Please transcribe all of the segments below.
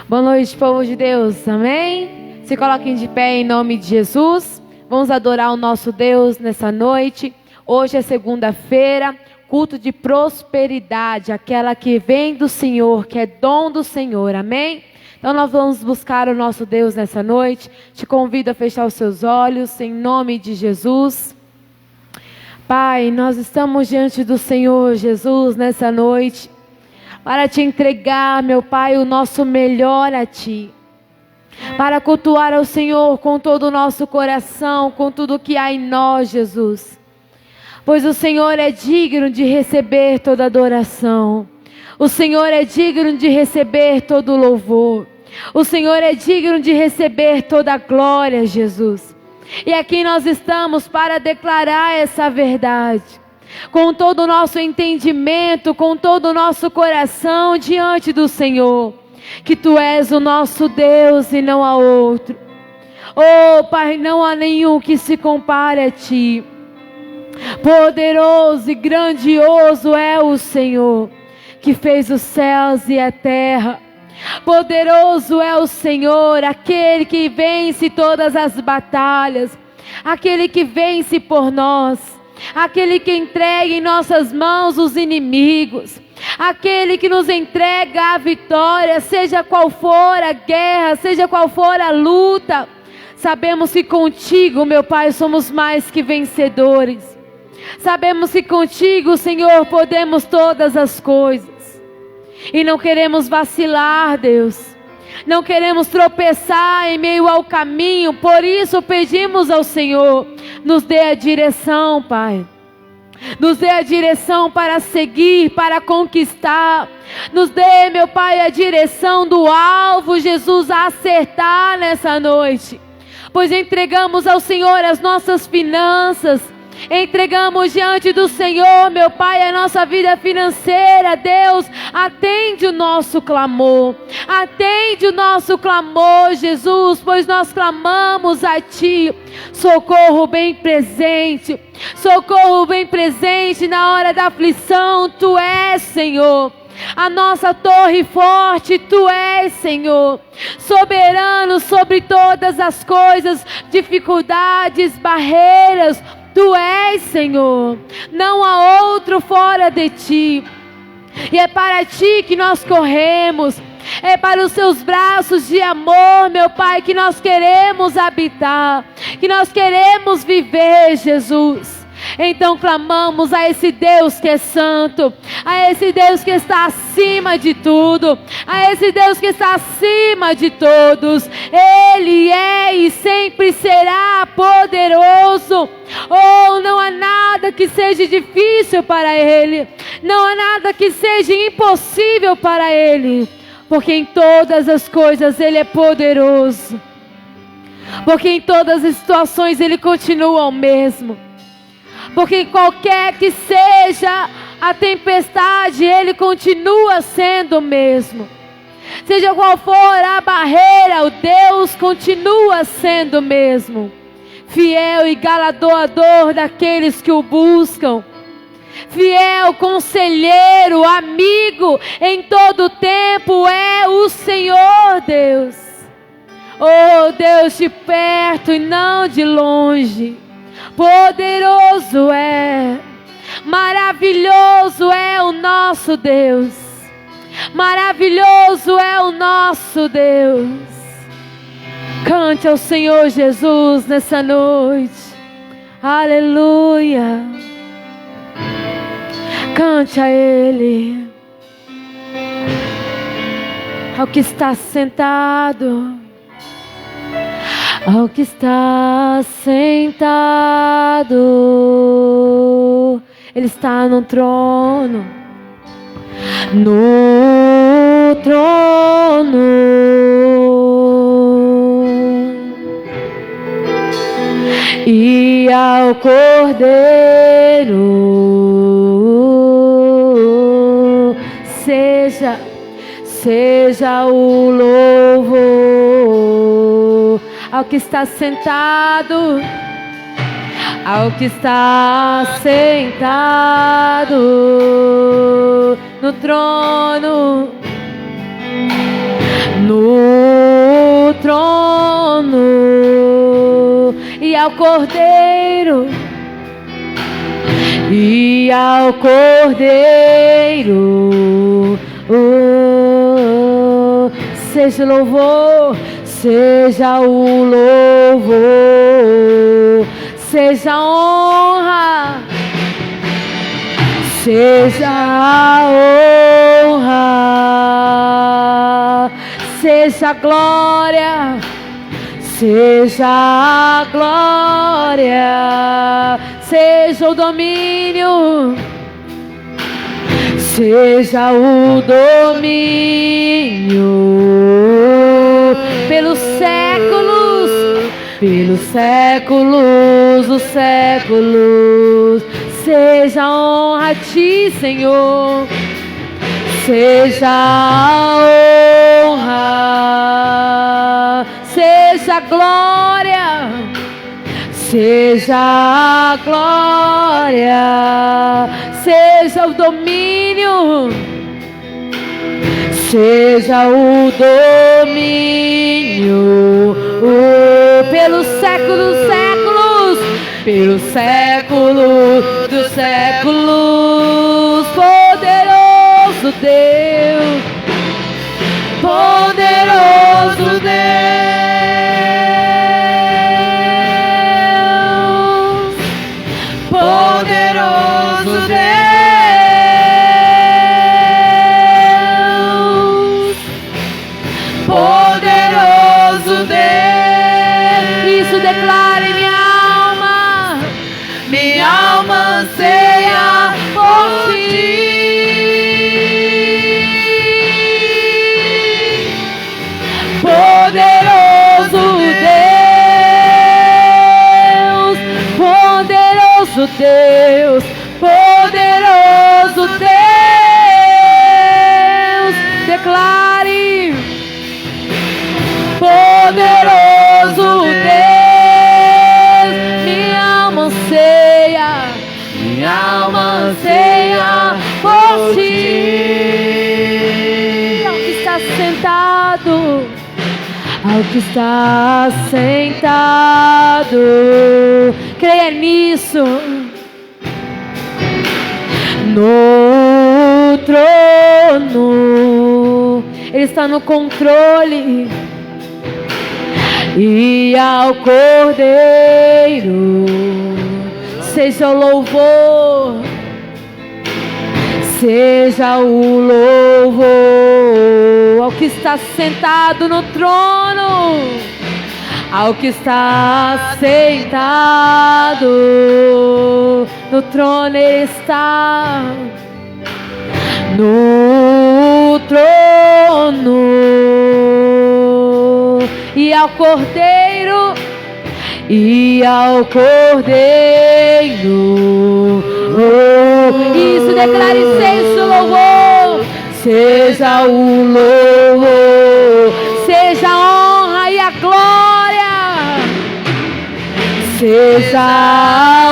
Boa noite, povo de Deus, amém? Se coloquem de pé em nome de Jesus. Vamos adorar o nosso Deus nessa noite. Hoje é segunda-feira, culto de prosperidade, aquela que vem do Senhor, que é dom do Senhor, amém? Então nós vamos buscar o nosso Deus nessa noite. Te convido a fechar os seus olhos em nome de Jesus. Pai, nós estamos diante do Senhor Jesus nessa noite, para te entregar, meu Pai, o nosso melhor a Ti, para cultuar ao Senhor com todo o nosso coração, com tudo que há em nós, Jesus, pois o Senhor é digno de receber toda adoração, o Senhor é digno de receber todo louvor, o Senhor é digno de receber toda glória, Jesus. E aqui nós estamos para declarar essa verdade, com todo o nosso entendimento, com todo o nosso coração diante do Senhor, que Tu és o nosso Deus e não há outro. Oh Pai, não há nenhum que se compare a Ti. Poderoso e grandioso é o Senhor, que fez os céus e a terra. Poderoso é o Senhor, aquele que vence todas as batalhas, aquele que vence por nós, aquele que entrega em nossas mãos os inimigos, aquele que nos entrega a vitória, seja qual for a guerra, seja qual for a luta. Sabemos que contigo, meu Pai, somos mais que vencedores. Sabemos que contigo, Senhor, podemos todas as coisas. E não queremos vacilar, Deus. Não queremos tropeçar em meio ao caminho. Por isso pedimos ao Senhor, nos dê a direção, Pai. Nos dê a direção para seguir, para conquistar. Nos dê, meu Pai, a direção do alvo, Jesus, a acertar nessa noite. Pois entregamos ao Senhor as nossas finanças. Entregamos diante do Senhor, meu Pai, a nossa vida financeira. Deus, atende o nosso clamor. Atende o nosso clamor, Jesus, pois nós clamamos a Ti. Socorro bem presente. Socorro bem presente na hora da aflição. Tu és, Senhor. A nossa torre forte, Tu és, Senhor. Soberano sobre todas as coisas, dificuldades, barreiras. Tu és, Senhor, não há outro fora de Ti, e é para Ti que nós corremos, é para os Seus braços de amor, meu Pai, que nós queremos habitar, que nós queremos viver, Jesus. Então clamamos a esse Deus que é santo, a esse Deus que está acima de tudo, a esse Deus que está acima de todos. Ele é e sempre será poderoso. Oh, não há nada que seja difícil para Ele, não há nada que seja impossível para Ele, porque em todas as coisas Ele é poderoso, porque em todas as situações Ele continua o mesmo. Porque qualquer que seja a tempestade, Ele continua sendo o mesmo. Seja qual for a barreira, o Deus continua sendo o mesmo. Fiel e galardoador daqueles que o buscam. Fiel, conselheiro, amigo, em todo tempo é o Senhor Deus. Oh Deus, de perto e não de longe. Poderoso é, maravilhoso é o nosso Deus, maravilhoso é o nosso Deus. Cante ao Senhor Jesus nessa noite, aleluia. Cante a Ele, ao que está sentado. Ao que está sentado, Ele está no trono, e ao Cordeiro seja o louvor ao que está sentado, ao que está sentado no trono, no trono, e ao Cordeiro, e ao Cordeiro, seja o louvor, seja o louvor, seja a honra, seja a honra, seja a glória, seja a glória, seja o domínio, seja o domínio pelos séculos dos séculos. Seja a honra a ti, Senhor, seja a honra, seja a glória, seja a glória, seja o domínio, seja o domínio pelos séculos dos séculos, pelos séculos dos séculos. Poderoso Deus, poderoso Deus, poderoso Deus, poderoso Deus. Isso declare minha alma anseia por ti. Poderoso Deus, poderoso Deus, poderoso Deus, declare, poderoso Deus, minha alma anseia por ti. Ao que está sentado, ao que está sentado, creia nisso, no trono, Ele está no controle, e ao Cordeiro seja o louvor, seja o louvor ao que está sentado no trono, ao que está sentado no trono. Ele está no trono, e ao Cordeiro, e ao Cordeiro. Isso, declare, seja o louvor, seja o louvor, seja a honra e a glória, seja a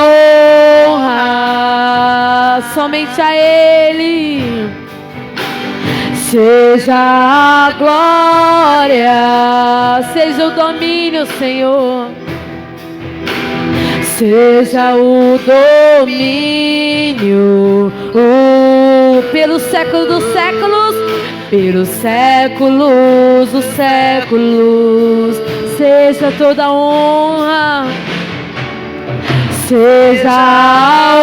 honra somente a Ele, seja a glória, seja o domínio, Senhor, seja o domínio pelos séculos dos séculos, pelos séculos dos séculos. Seja toda a honra, seja a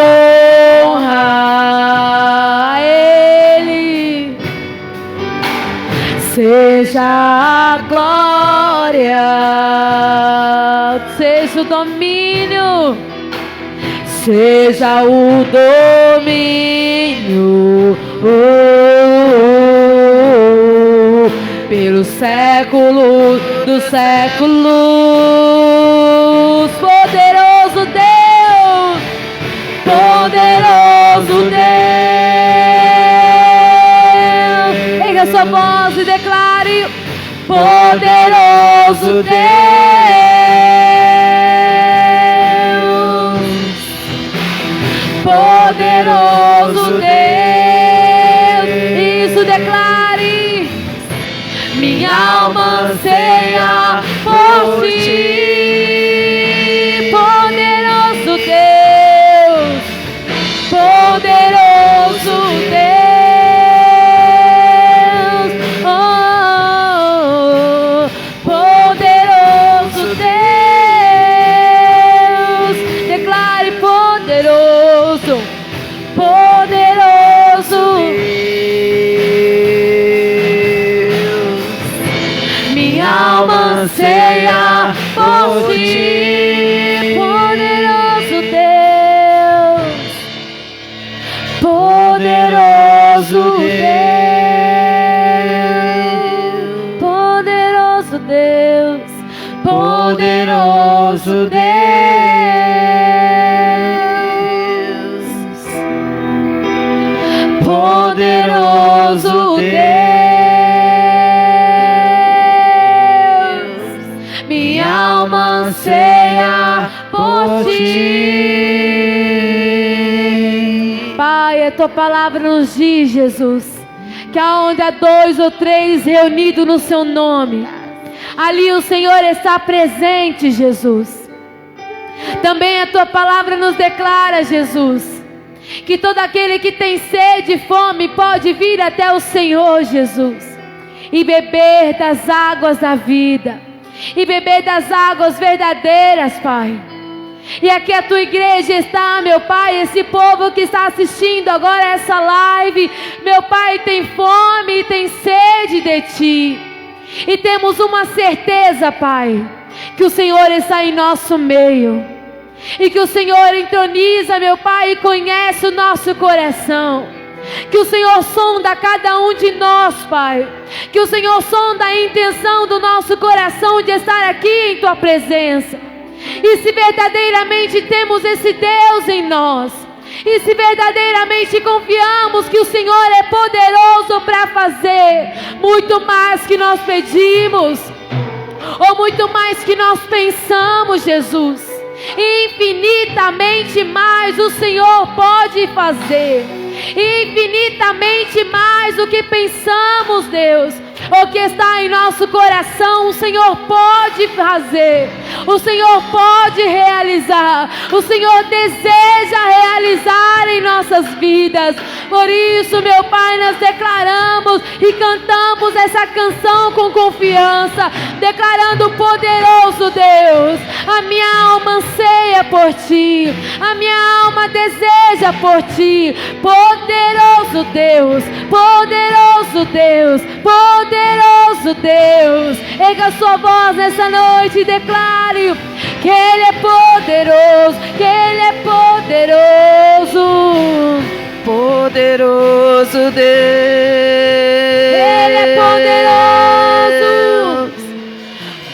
honra a Ele, seja a glória, seja o domínio, seja o domínio pelos séculos dos séculos. Poderoso Deus, poderoso Deus, erga sua voz e poderoso Deus, poderoso Deus. Isso, declare: minha alma anseia por ti, poderoso Deus, poderoso Deus, oh, poderoso Deus. Declare: poderoso, poderoso Deus. Minha alma anseia por ti, poderoso Deus, poderoso Deus, poderoso Deus, poderoso Deus, poderoso Deus. Minha alma anseia por ti. Pai, a tua palavra nos diz, Jesus, que aonde há 2 ou 3 reunidos no seu nome, ali o Senhor está presente, Jesus. Também a tua palavra nos declara, Jesus, que todo aquele que tem sede e fome pode vir até o Senhor, Jesus, e beber das águas da vida, e beber das águas verdadeiras, Pai. E aqui a tua igreja está, meu Pai, esse povo que está assistindo agora essa live, meu Pai, tem fome e tem sede de Ti. E temos uma certeza, Pai, que o Senhor está em nosso meio, e que o Senhor entroniza, meu Pai, e conhece o nosso coração. Que o Senhor sonda cada um de nós, Pai. Que o Senhor sonda a intenção do nosso coração de estar aqui em Tua presença. E se verdadeiramente temos esse Deus em nós, e se verdadeiramente confiamos que o Senhor é poderoso para fazer muito mais que nós pedimos, ou muito mais que nós pensamos, Jesus, infinitamente mais o Senhor pode fazer, infinitamente mais do que pensamos, Deus. O que está em nosso coração, o Senhor pode fazer, o Senhor pode realizar, o Senhor deseja realizar em nossas vidas. Por isso, meu Pai, nós declaramos e cantamos essa canção com confiança, declarando: poderoso Deus, a minha alma anseia por Ti, a minha alma deseja por Ti. Poderoso Deus, poderoso Deus, poderoso Deus. Erga sua voz nessa noite e declare que Ele é poderoso, que Ele é poderoso. Poderoso Deus, Ele é poderoso,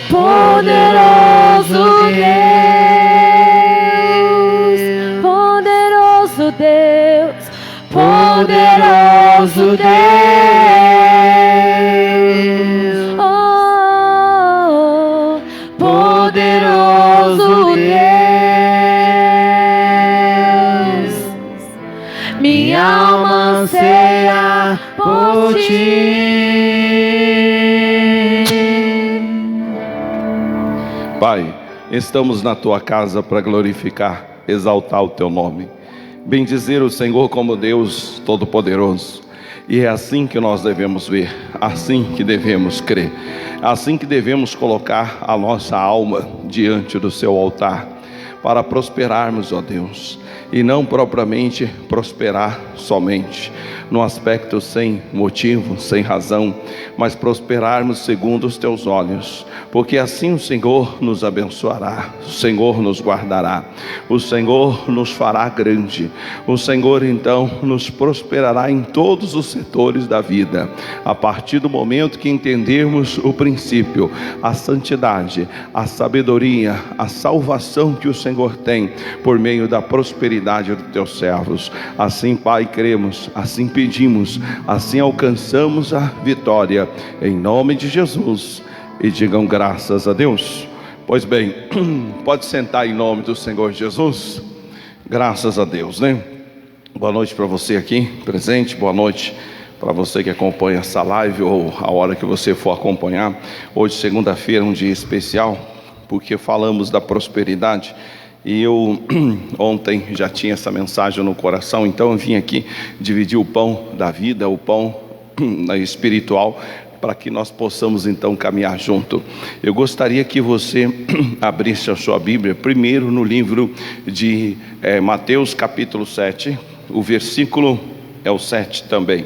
poderoso Deus, poderoso Deus, poderoso Deus, oh, poderoso Deus. Minha alma anseia por Ti. Pai, estamos na Tua casa para glorificar, exaltar o Teu nome, bendizer o Senhor como Deus Todo-Poderoso. E é assim que nós devemos ver, assim que devemos crer, assim que devemos colocar a nossa alma diante do Seu altar, para prosperarmos, ó Deus, e não propriamente prosperar somente no aspecto sem motivo, sem razão, mas prosperarmos segundo os Teus olhos, porque assim o Senhor nos abençoará, o Senhor nos guardará, o Senhor nos fará grande, o Senhor então nos prosperará em todos os setores da vida, a partir do momento que entendermos o princípio, a santidade, a sabedoria, a salvação que o Senhor tem por meio da prosperidade dos Teus servos. Assim, Pai, cremos, assim pedimos, assim alcançamos a vitória, em nome de Jesus, e digam graças a Deus. Pois bem, pode sentar em nome do Senhor Jesus. Graças a Deus, né? Boa noite para você aqui presente, boa noite para você que acompanha essa live ou a hora que você for acompanhar. Hoje, segunda-feira, um dia especial, porque falamos da prosperidade. E eu ontem já tinha essa mensagem no coração, então eu vim aqui dividir o pão da vida, o pão espiritual, para que nós possamos então caminhar junto. Eu gostaria que você abrisse a sua Bíblia primeiro no livro de Mateus capítulo 7, o versículo é o 7 também.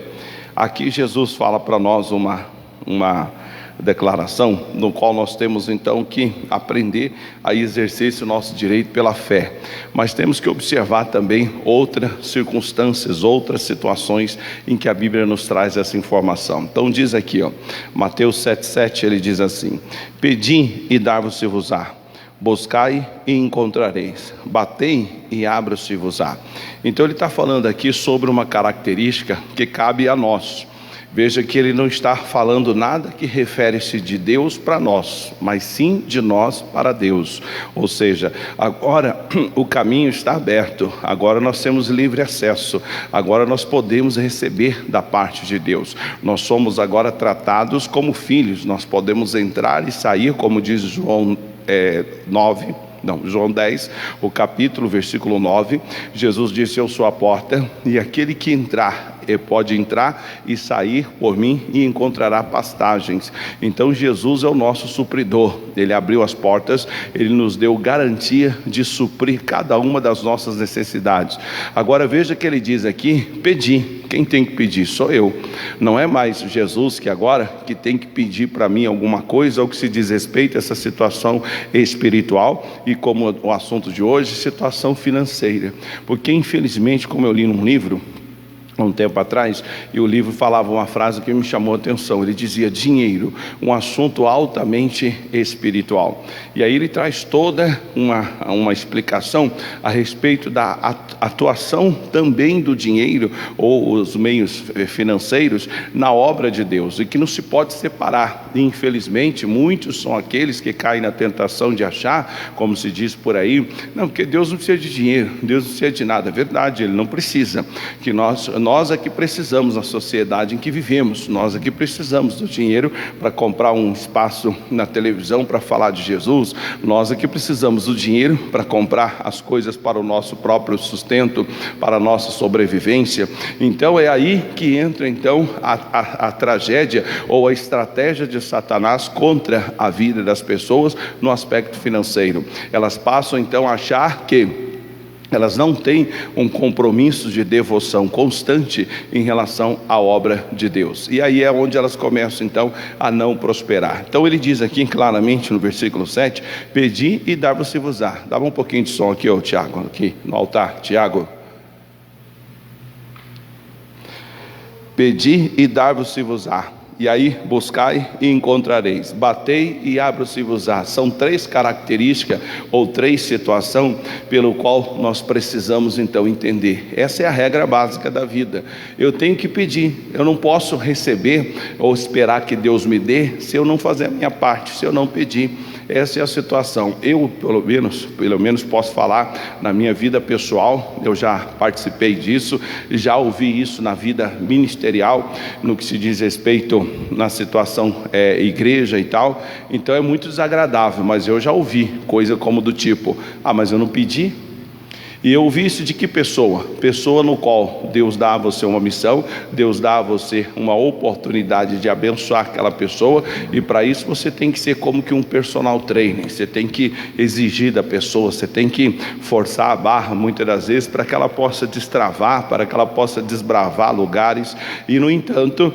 Aqui Jesus fala para nós uma declaração, no qual nós temos então que aprender a exercer esse nosso direito pela fé, mas temos que observar também outras circunstâncias, outras situações em que a Bíblia nos traz essa informação. Então diz aqui, Mateus 7,7, ele diz assim: pedi e dar-vos-se-vos-á, buscai e encontrareis, batei e abra-se-vos-á. Então ele está falando aqui sobre uma característica que cabe a nós. Veja que ele não está falando nada que refere-se de Deus para nós, mas sim de nós para Deus. Ou seja, agora o caminho está aberto, agora nós temos livre acesso, agora nós podemos receber da parte de Deus. Nós somos agora tratados como filhos, nós podemos entrar e sair, como diz João 10, o capítulo, versículo 9, Jesus disse: eu sou a porta, e aquele que entrar, pode entrar e sair por mim e encontrará pastagens. Então Jesus é o nosso supridor, ele abriu as portas, ele nos deu garantia de suprir cada uma das nossas necessidades. Agora veja que ele diz aqui: pedi. Quem tem que pedir? Sou eu. Não é mais Jesus que agora que tem que pedir para mim alguma coisa, ou que se diz respeito a essa situação espiritual, e como o assunto de hoje, situação financeira. Porque infelizmente, como eu li num livro há um tempo atrás, e o livro falava uma frase que me chamou a atenção. Ele dizia: dinheiro, um assunto altamente espiritual. E aí ele traz toda uma explicação a respeito da atuação também do dinheiro, ou os meios financeiros, na obra de Deus, e que não se pode separar. E infelizmente muitos são aqueles que caem na tentação de achar, como se diz por aí, não, porque Deus não precisa de dinheiro, Deus não precisa de nada. É verdade, Ele não precisa. Que nós é que precisamos, na sociedade em que vivemos, nós é que precisamos do dinheiro para comprar um espaço na televisão para falar de Jesus, nós é que precisamos do dinheiro para comprar as coisas para o nosso próprio sustento, para a nossa sobrevivência. Então é aí que entra então a tragédia ou a estratégia de Satanás contra a vida das pessoas no aspecto financeiro. Elas passam então a achar que elas não têm um compromisso de devoção constante em relação à obra de Deus. E aí é onde elas começam então a não prosperar. Então ele diz aqui claramente no versículo 7: pedi e dar-vos-se-vos-á. Dá um pouquinho de som aqui, Tiago, aqui no altar, Tiago. Pedi e dar-vos-se-vos-á. E aí, buscai e encontrareis, batei e abra-se-vos-á. São três características ou três situações pelo qual nós precisamos então entender. Essa é a regra básica da vida. Eu tenho que pedir, eu não posso receber ou esperar que Deus me dê se eu não fazer a minha parte, se eu não pedir. Essa é a situação. Eu, pelo menos posso falar na minha vida pessoal, eu já participei disso, já ouvi isso na vida ministerial, no que se diz respeito na situação igreja e tal. Então é muito desagradável, mas eu já ouvi coisa como do tipo: mas eu não pedi. E eu ouvi isso de que pessoa? Pessoa no qual Deus dá a você uma missão, Deus dá a você uma oportunidade de abençoar aquela pessoa, e para isso você tem que ser como que um personal trainer. Você tem que exigir da pessoa, você tem que forçar a barra muitas das vezes para que ela possa destravar, para que ela possa desbravar lugares. E no entanto,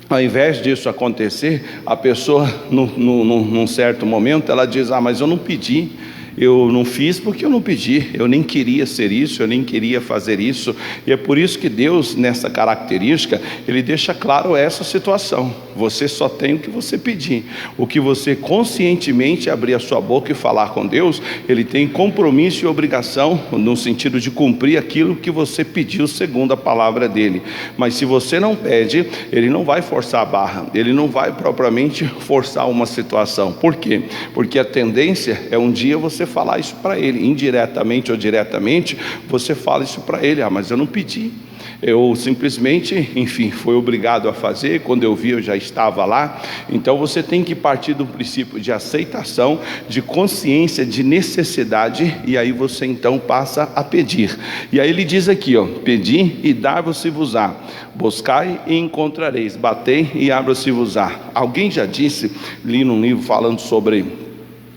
ao invés disso acontecer, a pessoa num certo momento ela diz: mas eu não pedi. Eu não fiz porque eu não pedi, eu nem queria ser isso, eu nem queria fazer isso. E é por isso que Deus, nessa característica, Ele deixa claro essa situação. Você só tem o que você pedir. O que você conscientemente abrir a sua boca e falar com Deus, Ele tem compromisso e obrigação, no sentido de cumprir aquilo que você pediu segundo a palavra dEle. Mas se você não pede, Ele não vai forçar a barra, Ele não vai propriamente forçar uma situação. Por quê? Porque a tendência é um dia você falar isso para Ele, indiretamente ou diretamente, você fala isso para Ele: mas eu não pedi, eu simplesmente, enfim, fui obrigado a fazer, quando eu vi eu já estava lá. Então você tem que partir do princípio de aceitação, de consciência, de necessidade, e aí você então passa a pedir. E aí ele diz aqui, pedi e dar-vos-se-vos-á, buscai e encontrareis, batei e abra-se-vos-á. Alguém já disse, li num livro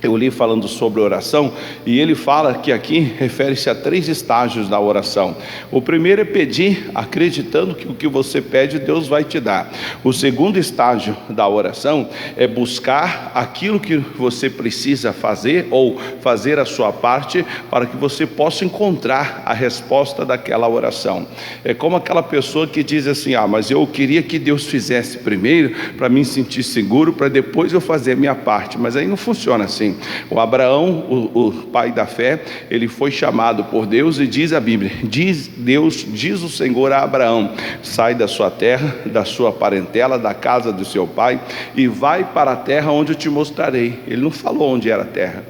eu li falando sobre oração, e ele fala que aqui refere-se a 3 estágios da oração. O primeiro é pedir acreditando que o que você pede Deus vai te dar. O segundo estágio da oração é buscar aquilo que você precisa fazer, ou fazer a sua parte, para que você possa encontrar a resposta daquela oração. É como aquela pessoa que diz assim: mas eu queria que Deus fizesse primeiro, para me sentir seguro, para depois eu fazer a minha parte. Mas aí não funciona assim. O Abraão, o pai da fé, ele foi chamado por Deus, e diz a Bíblia, diz o Senhor a Abraão: sai da sua terra, da sua parentela, da casa do seu pai, e vai para a terra onde eu te mostrarei. Ele não falou onde era a terra.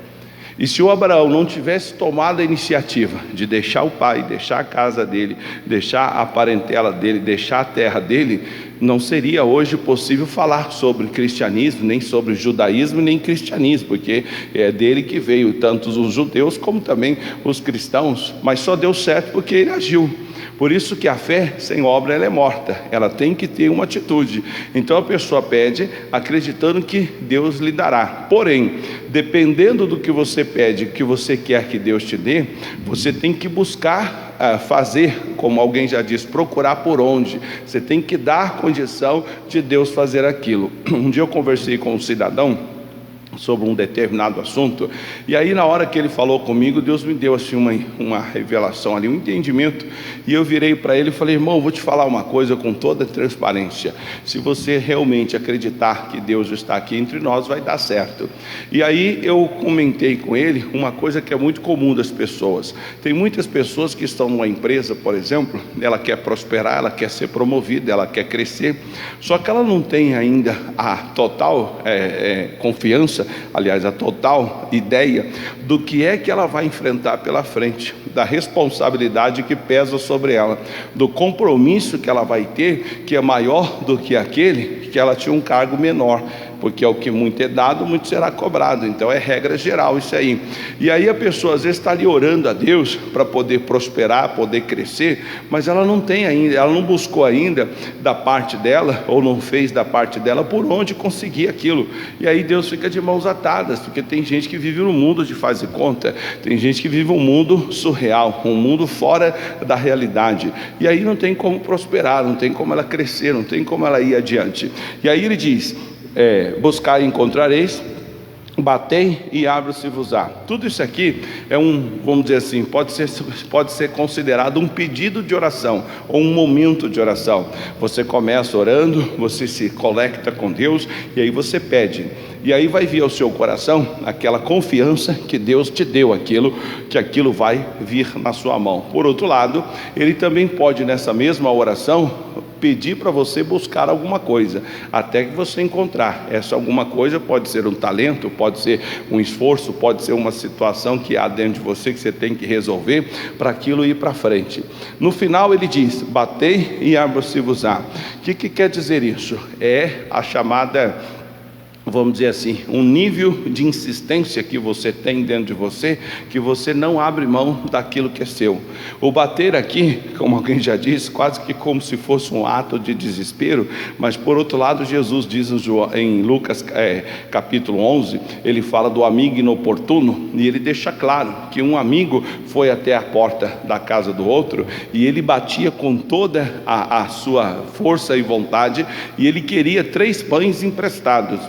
E se o Abraão não tivesse tomado a iniciativa de deixar o pai, deixar a casa dele, deixar a parentela dele, deixar a terra dele, não seria hoje possível falar sobre cristianismo, nem sobre judaísmo, nem cristianismo, porque é dele que veio tanto os judeus como também os cristãos. Mas só deu certo porque ele agiu. Por isso que a fé sem obra ela é morta, ela tem que ter uma atitude. Então a pessoa pede acreditando que Deus lhe dará. Porém, dependendo do que você pede, o que você quer que Deus te dê, você tem que buscar fazer, como alguém já disse, procurar por onde. Você tem que dar condição de Deus fazer aquilo. Um dia eu conversei com um cidadão sobre um determinado assunto, e aí na hora que ele falou comigo, Deus me deu assim uma revelação ali, um entendimento, e eu virei para ele e falei: irmão, vou te falar uma coisa com toda transparência, se você realmente acreditar que Deus está aqui entre nós, vai dar certo. E aí eu comentei com ele uma coisa que é muito comum das pessoas. Tem muitas pessoas que estão numa empresa, por exemplo, ela quer prosperar, ela quer ser promovida, ela quer crescer, só que ela não tem ainda a total confiança, aliás, a total ideia do que é que ela vai enfrentar pela frente, da responsabilidade que pesa sobre ela, do compromisso que ela vai ter, que é maior do que aquele que ela tinha um cargo menor, porque é o que muito é dado, muito será cobrado. Então é regra geral isso aí. E aí a pessoa às vezes está ali orando a Deus para poder prosperar, poder crescer, mas ela não tem ainda, ela não buscou ainda da parte dela, ou não fez da parte dela por onde conseguir aquilo. E aí Deus fica de mãos atadas, porque tem gente que vive no mundo de faz de conta, tem gente que vive um mundo surreal, um mundo fora da realidade, e aí não tem como prosperar, não tem como ela crescer, não tem como ela ir adiante. E aí ele diz: buscar e encontrareis, batei e abra-se-vos-á. Tudo isso aqui é vamos dizer assim, pode ser considerado um pedido de oração, ou um momento de oração. Você começa orando, você se conecta com Deus, e aí você pede, e aí vai vir ao seu coração aquela confiança que Deus te deu aquilo, que aquilo vai vir na sua mão. Por outro lado, ele também pode, nessa mesma oração, pedir para você buscar alguma coisa, até que você encontrar. Essa alguma coisa pode ser um talento, pode ser um esforço, pode ser uma situação que há dentro de você que você tem que resolver para aquilo ir para frente. No final ele diz: batei e abra-se-vos-á. O que quer dizer isso? É a chamada, vamos dizer assim, um nível de insistência que você tem dentro de você, que você não abre mão daquilo que é seu. O bater aqui, como alguém já disse, quase que como se fosse um ato de desespero, mas por outro lado Jesus diz em Lucas capítulo 11, ele fala do amigo inoportuno, e ele deixa claro que um amigo foi até a porta da casa do outro, e ele batia com toda a sua força e vontade, e ele queria 3 pães emprestados.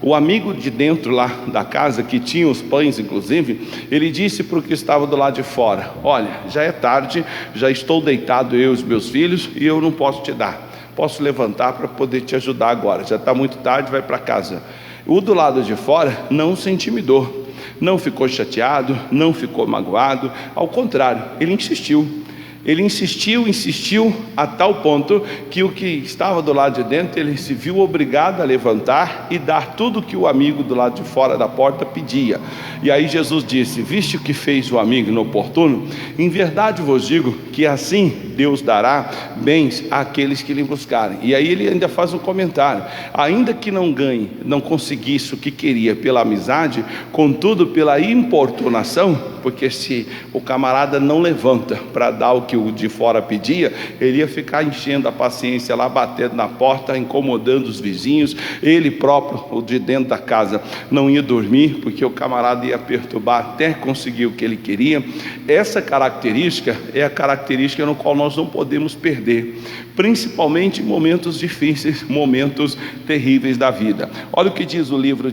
O amigo de dentro lá da casa, que tinha os pães inclusive, ele disse para o que estava do lado de fora: olha, já é tarde, já estou deitado eu e os meus filhos, e eu não posso te dar. Posso levantar para poder te ajudar agora, já está muito tarde, vai para casa. O do lado de fora não se intimidou, não ficou chateado, não ficou magoado, ao contrário, ele insistiu. Ele insistiu a tal ponto que o que estava do lado de dentro, ele se viu obrigado a levantar e dar tudo que o amigo do lado de fora da porta pedia. E aí Jesus disse: viste o que fez o amigo inoportuno? Em verdade vos digo que assim Deus dará bens àqueles que lhe buscarem. E aí ele ainda faz um comentário: ainda que não ganhe, não conseguisse o que queria pela amizade, contudo pela importunação, porque se o camarada não levanta para dar o que o de fora pedia, ele ia ficar enchendo a paciência lá, batendo na porta, incomodando os vizinhos. Ele próprio, o de dentro da casa, não ia dormir, porque o camarada ia perturbar até conseguir o que ele queria. Essa característica é a característica no qual nós não podemos perder, principalmente em momentos difíceis, momentos terríveis da vida. Olha o que diz o livro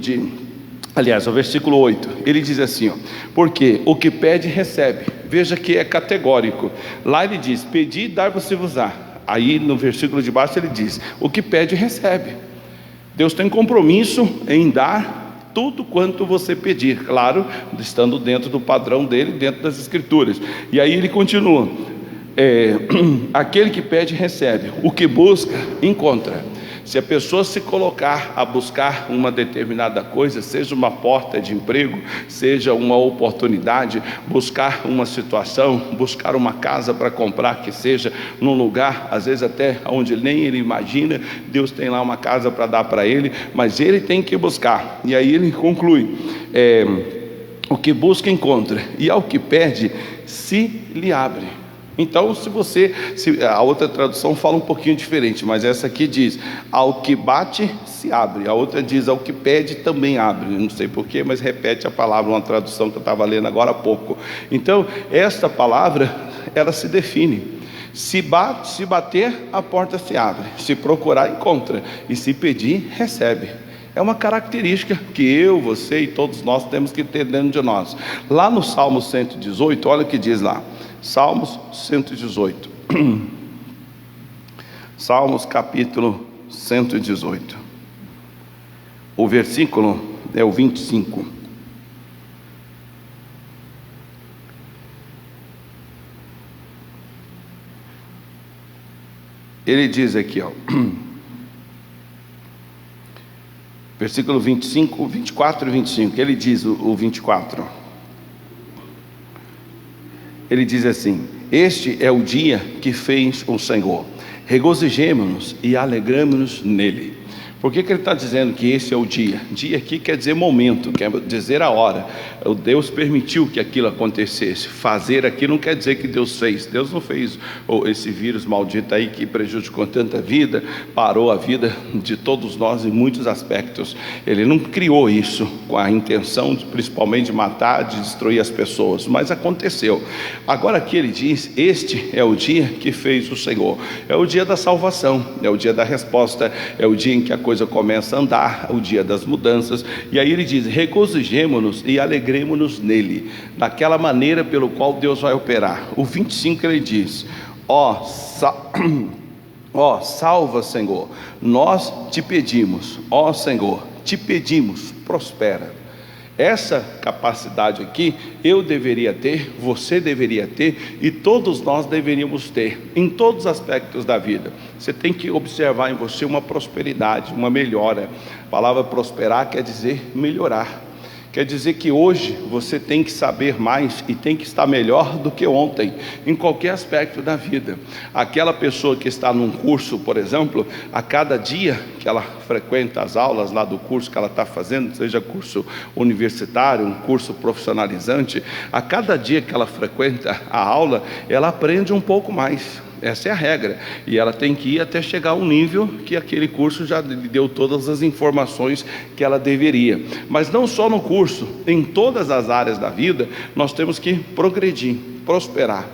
o versículo 8, ele diz assim, ó: porque o que pede recebe. Veja que é categórico. Lá ele diz: pedi e dar-vos-á. Aí no versículo de baixo ele diz: o que pede recebe. Deus tem compromisso em dar tudo quanto você pedir, claro, estando dentro do padrão dele, dentro das escrituras. E aí ele continua: aquele que pede recebe, o que busca encontra. Se a pessoa se colocar a buscar uma determinada coisa, seja uma porta de emprego, seja uma oportunidade, buscar uma situação, buscar uma casa para comprar, que seja num lugar, às vezes até onde nem ele imagina, Deus tem lá uma casa para dar para ele, mas ele tem que buscar. E aí ele conclui: o que busca encontra, e ao que pede se lhe abre. Então, a outra tradução fala um pouquinho diferente, mas essa aqui diz: ao que bate se abre. A outra diz: ao que pede também abre. Eu não sei porquê, mas repete a palavra, uma tradução que eu estava lendo agora há pouco. Então, esta palavra, ela se define: se bater, a porta se abre; se procurar, encontra; e se pedir, recebe. É uma característica que eu, você e todos nós temos que ter dentro de nós. Lá no Salmo 118, olha o que diz lá. Salmos 118. Salmos capítulo 118. O versículo é o 25. Ele diz aqui, ó, versículo 25, 24 e 25. Ele diz o 24. Ele diz assim: este é o dia que fez o Senhor, regozijemo-nos e alegramo-nos nele. Por que ele está dizendo que esse é o dia? Dia aqui quer dizer momento, quer dizer a hora. O Deus permitiu que aquilo acontecesse. Fazer aqui não quer dizer que Deus fez. Deus não fez esse vírus maldito aí que prejudicou tanta vida, parou a vida de todos nós em muitos aspectos. Ele não criou isso com a intenção principalmente de matar, de destruir as pessoas, mas aconteceu. Agora aqui ele diz: este é o dia que fez o Senhor. É o dia da salvação, é o dia da resposta, é o dia em que a coisa começa a andar, o dia das mudanças. E aí ele diz: regozijemo-nos e alegremo-nos nele, daquela maneira pelo qual Deus vai operar. O 25 ele diz: ó salva, Senhor, nós te pedimos. Ó Senhor, te pedimos, prospera. Essa capacidade aqui eu deveria ter, você deveria ter, e todos nós deveríamos ter, em todos os aspectos da vida. Você tem que observar em você uma prosperidade, uma melhora. A palavra prosperar quer dizer melhorar. Quer dizer que hoje você tem que saber mais e tem que estar melhor do que ontem, em qualquer aspecto da vida. Aquela pessoa que está num curso, por exemplo, a cada dia que ela frequenta as aulas lá do curso que ela está fazendo, seja curso universitário, um curso profissionalizante, a cada dia que ela frequenta a aula, ela aprende um pouco mais. Essa é a regra, e ela tem que ir até chegar a um nível que aquele curso já lhe deu todas as informações que ela deveria. Mas não só no curso, em todas as áreas da vida nós temos que progredir, prosperar.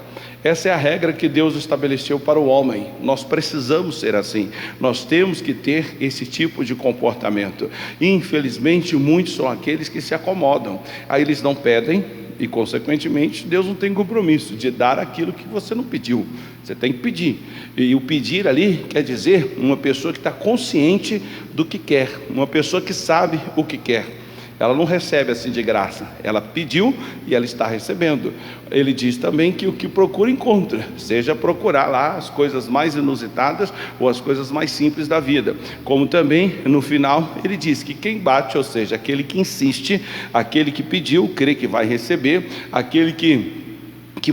Essa é a regra que Deus estabeleceu para o homem. Nós precisamos ser assim. Nós temos que ter esse tipo de comportamento. Infelizmente, muitos são aqueles que se acomodam. Aí eles não pedem e, consequentemente, Deus não tem compromisso de dar aquilo que você não pediu. Você tem que pedir. E o pedir ali quer dizer uma pessoa que está consciente do que quer, uma pessoa que sabe o que quer. Ela não recebe assim de graça, ela pediu e ela está recebendo. Ele diz também que o que procura encontra, seja procurar lá as coisas mais inusitadas ou as coisas mais simples da vida. Como também no final ele diz que quem bate, ou seja, aquele que insiste, aquele que pediu, crê que vai receber, aquele que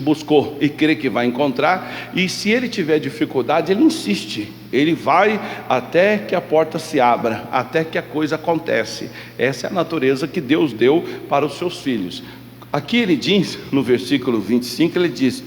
buscou e crê que vai encontrar, e se ele tiver dificuldade, ele insiste, ele vai até que a porta se abra, até que a coisa acontece. Essa é a natureza que Deus deu para os seus filhos. Aqui ele diz, no versículo 25, ele diz: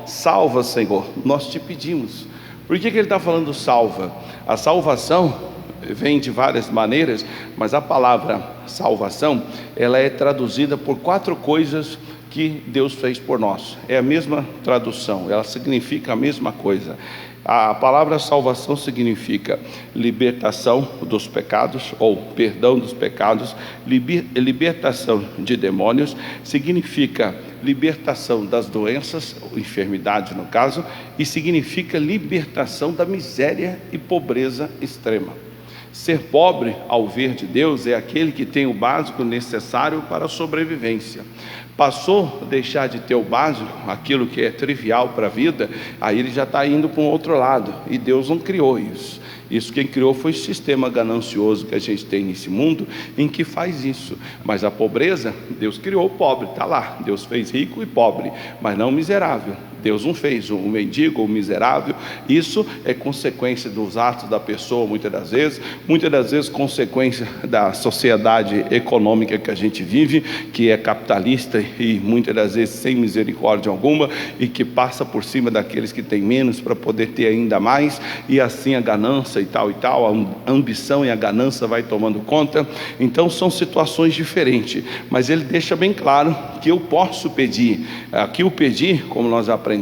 salva, Senhor, nós te pedimos. Por que ele está falando salva? A salvação vem de várias maneiras, mas a palavra salvação, ela é traduzida por 4 coisas que Deus fez por nós. É a mesma tradução, ela significa a mesma coisa. A palavra salvação significa libertação dos pecados, ou perdão dos pecados, libertação de demônios, significa libertação das doenças, enfermidade no caso, e significa libertação da miséria e pobreza extrema. Ser pobre, ao ver de Deus, é aquele que tem o básico necessário para a sobrevivência. Passou a deixar de ter o básico, aquilo que é trivial para a vida, aí ele já está indo para um outro lado, e Deus não criou isso. Isso quem criou foi o sistema ganancioso que a gente tem nesse mundo, em que faz isso. Mas a pobreza, Deus criou o pobre, está lá. Deus fez rico e pobre, mas não miserável. Deus não fez o mendigo ou o miserável. Isso é consequência dos atos da pessoa, muitas das vezes consequência da sociedade econômica que a gente vive, que é capitalista e muitas das vezes sem misericórdia alguma, e que passa por cima daqueles que têm menos para poder ter ainda mais, e assim a ganância e tal, a ambição e a ganância vai tomando conta. Então são situações diferentes, mas ele deixa bem claro que eu posso pedir. Aqui o pedir, como nós aprendemos,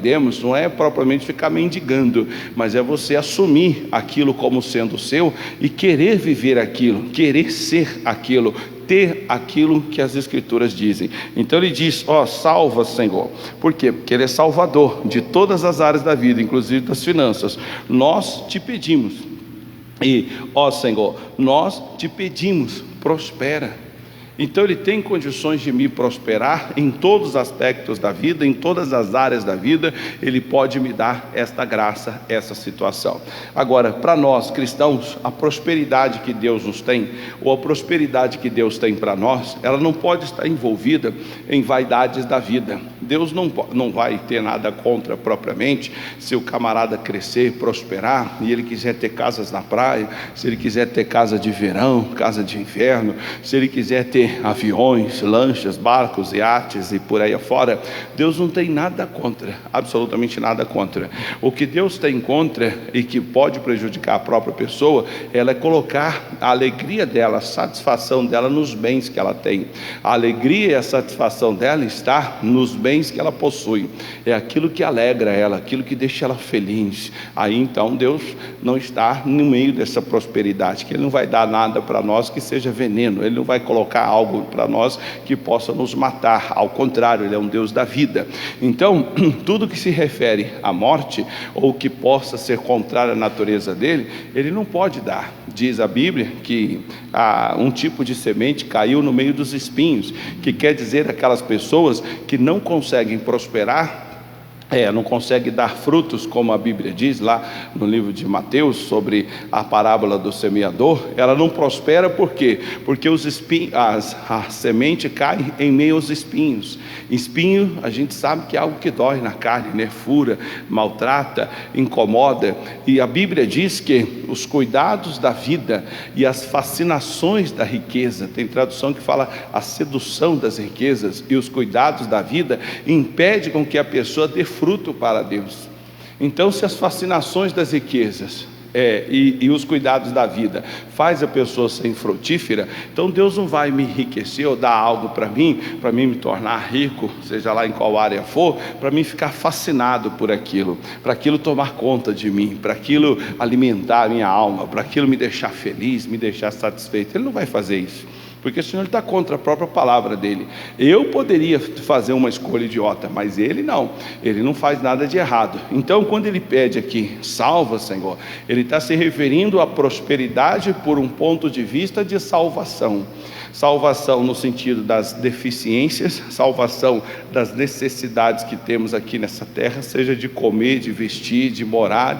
não é propriamente ficar mendigando, mas é você assumir aquilo como sendo seu e querer viver aquilo, querer ser aquilo, ter aquilo que as Escrituras dizem. Então ele diz: salva, Senhor. Por quê? Porque ele é salvador de todas as áreas da vida, inclusive das finanças. Nós te pedimos, e Senhor, nós te pedimos, prospera. Então ele tem condições de me prosperar em todos os aspectos da vida, em todas as áreas da vida. Ele pode me dar esta graça, essa situação. Agora, para nós cristãos, a prosperidade que Deus nos tem, ou a prosperidade que Deus tem para nós, ela não pode estar envolvida em vaidades da vida. Deus não vai ter nada contra propriamente se o camarada crescer, prosperar, e ele quiser ter casas na praia, se ele quiser ter casa de verão, casa de inverno, se ele quiser ter aviões, lanchas, barcos, iates e por aí afora. Deus não tem nada contra, absolutamente nada contra. O que Deus tem contra e que pode prejudicar a própria pessoa, ela é colocar a alegria dela, a satisfação dela nos bens que ela tem. A alegria e a satisfação dela está nos bens que ela possui. É aquilo que alegra ela, aquilo que deixa ela feliz. Aí então Deus não está no meio dessa prosperidade, que Ele não vai dar nada para nós que seja veneno, Ele não vai colocar algo para nós que possa nos matar. Ao contrário, Ele é um Deus da vida. Então, tudo que se refere à morte, ou que possa ser contrário à natureza dele, Ele não pode dar. Diz a Bíblia que um tipo de semente caiu no meio dos espinhos, que quer dizer aquelas pessoas que não conseguem prosperar, não consegue dar frutos, como a Bíblia diz lá no livro de Mateus, sobre a parábola do semeador. Ela não prospera por quê? Porque a semente cai em meio aos espinhos. Espinho, a gente sabe que é algo que dói na carne, né? Fura, maltrata, incomoda. E a Bíblia diz que os cuidados da vida e as fascinações da riqueza, tem tradução que fala a sedução das riquezas e os cuidados da vida, impede com que a pessoa dê fruto para Deus. Então, se as fascinações das riquezas e os cuidados da vida faz a pessoa ser infrutífera, então Deus não vai me enriquecer ou dar algo para mim me tornar rico, seja lá em qual área for, para mim ficar fascinado por aquilo, para aquilo tomar conta de mim, para aquilo alimentar a minha alma, para aquilo me deixar feliz, me deixar satisfeito. Ele não vai fazer isso, porque o Senhor está contra a própria palavra dele. Eu poderia fazer uma escolha idiota, mas ele não faz nada de errado. Então quando ele pede aqui, salva, Senhor, ele está se referindo à prosperidade por um ponto de vista de salvação. Salvação no sentido das deficiências, salvação das necessidades que temos aqui nessa terra, seja de comer, de vestir, de morar,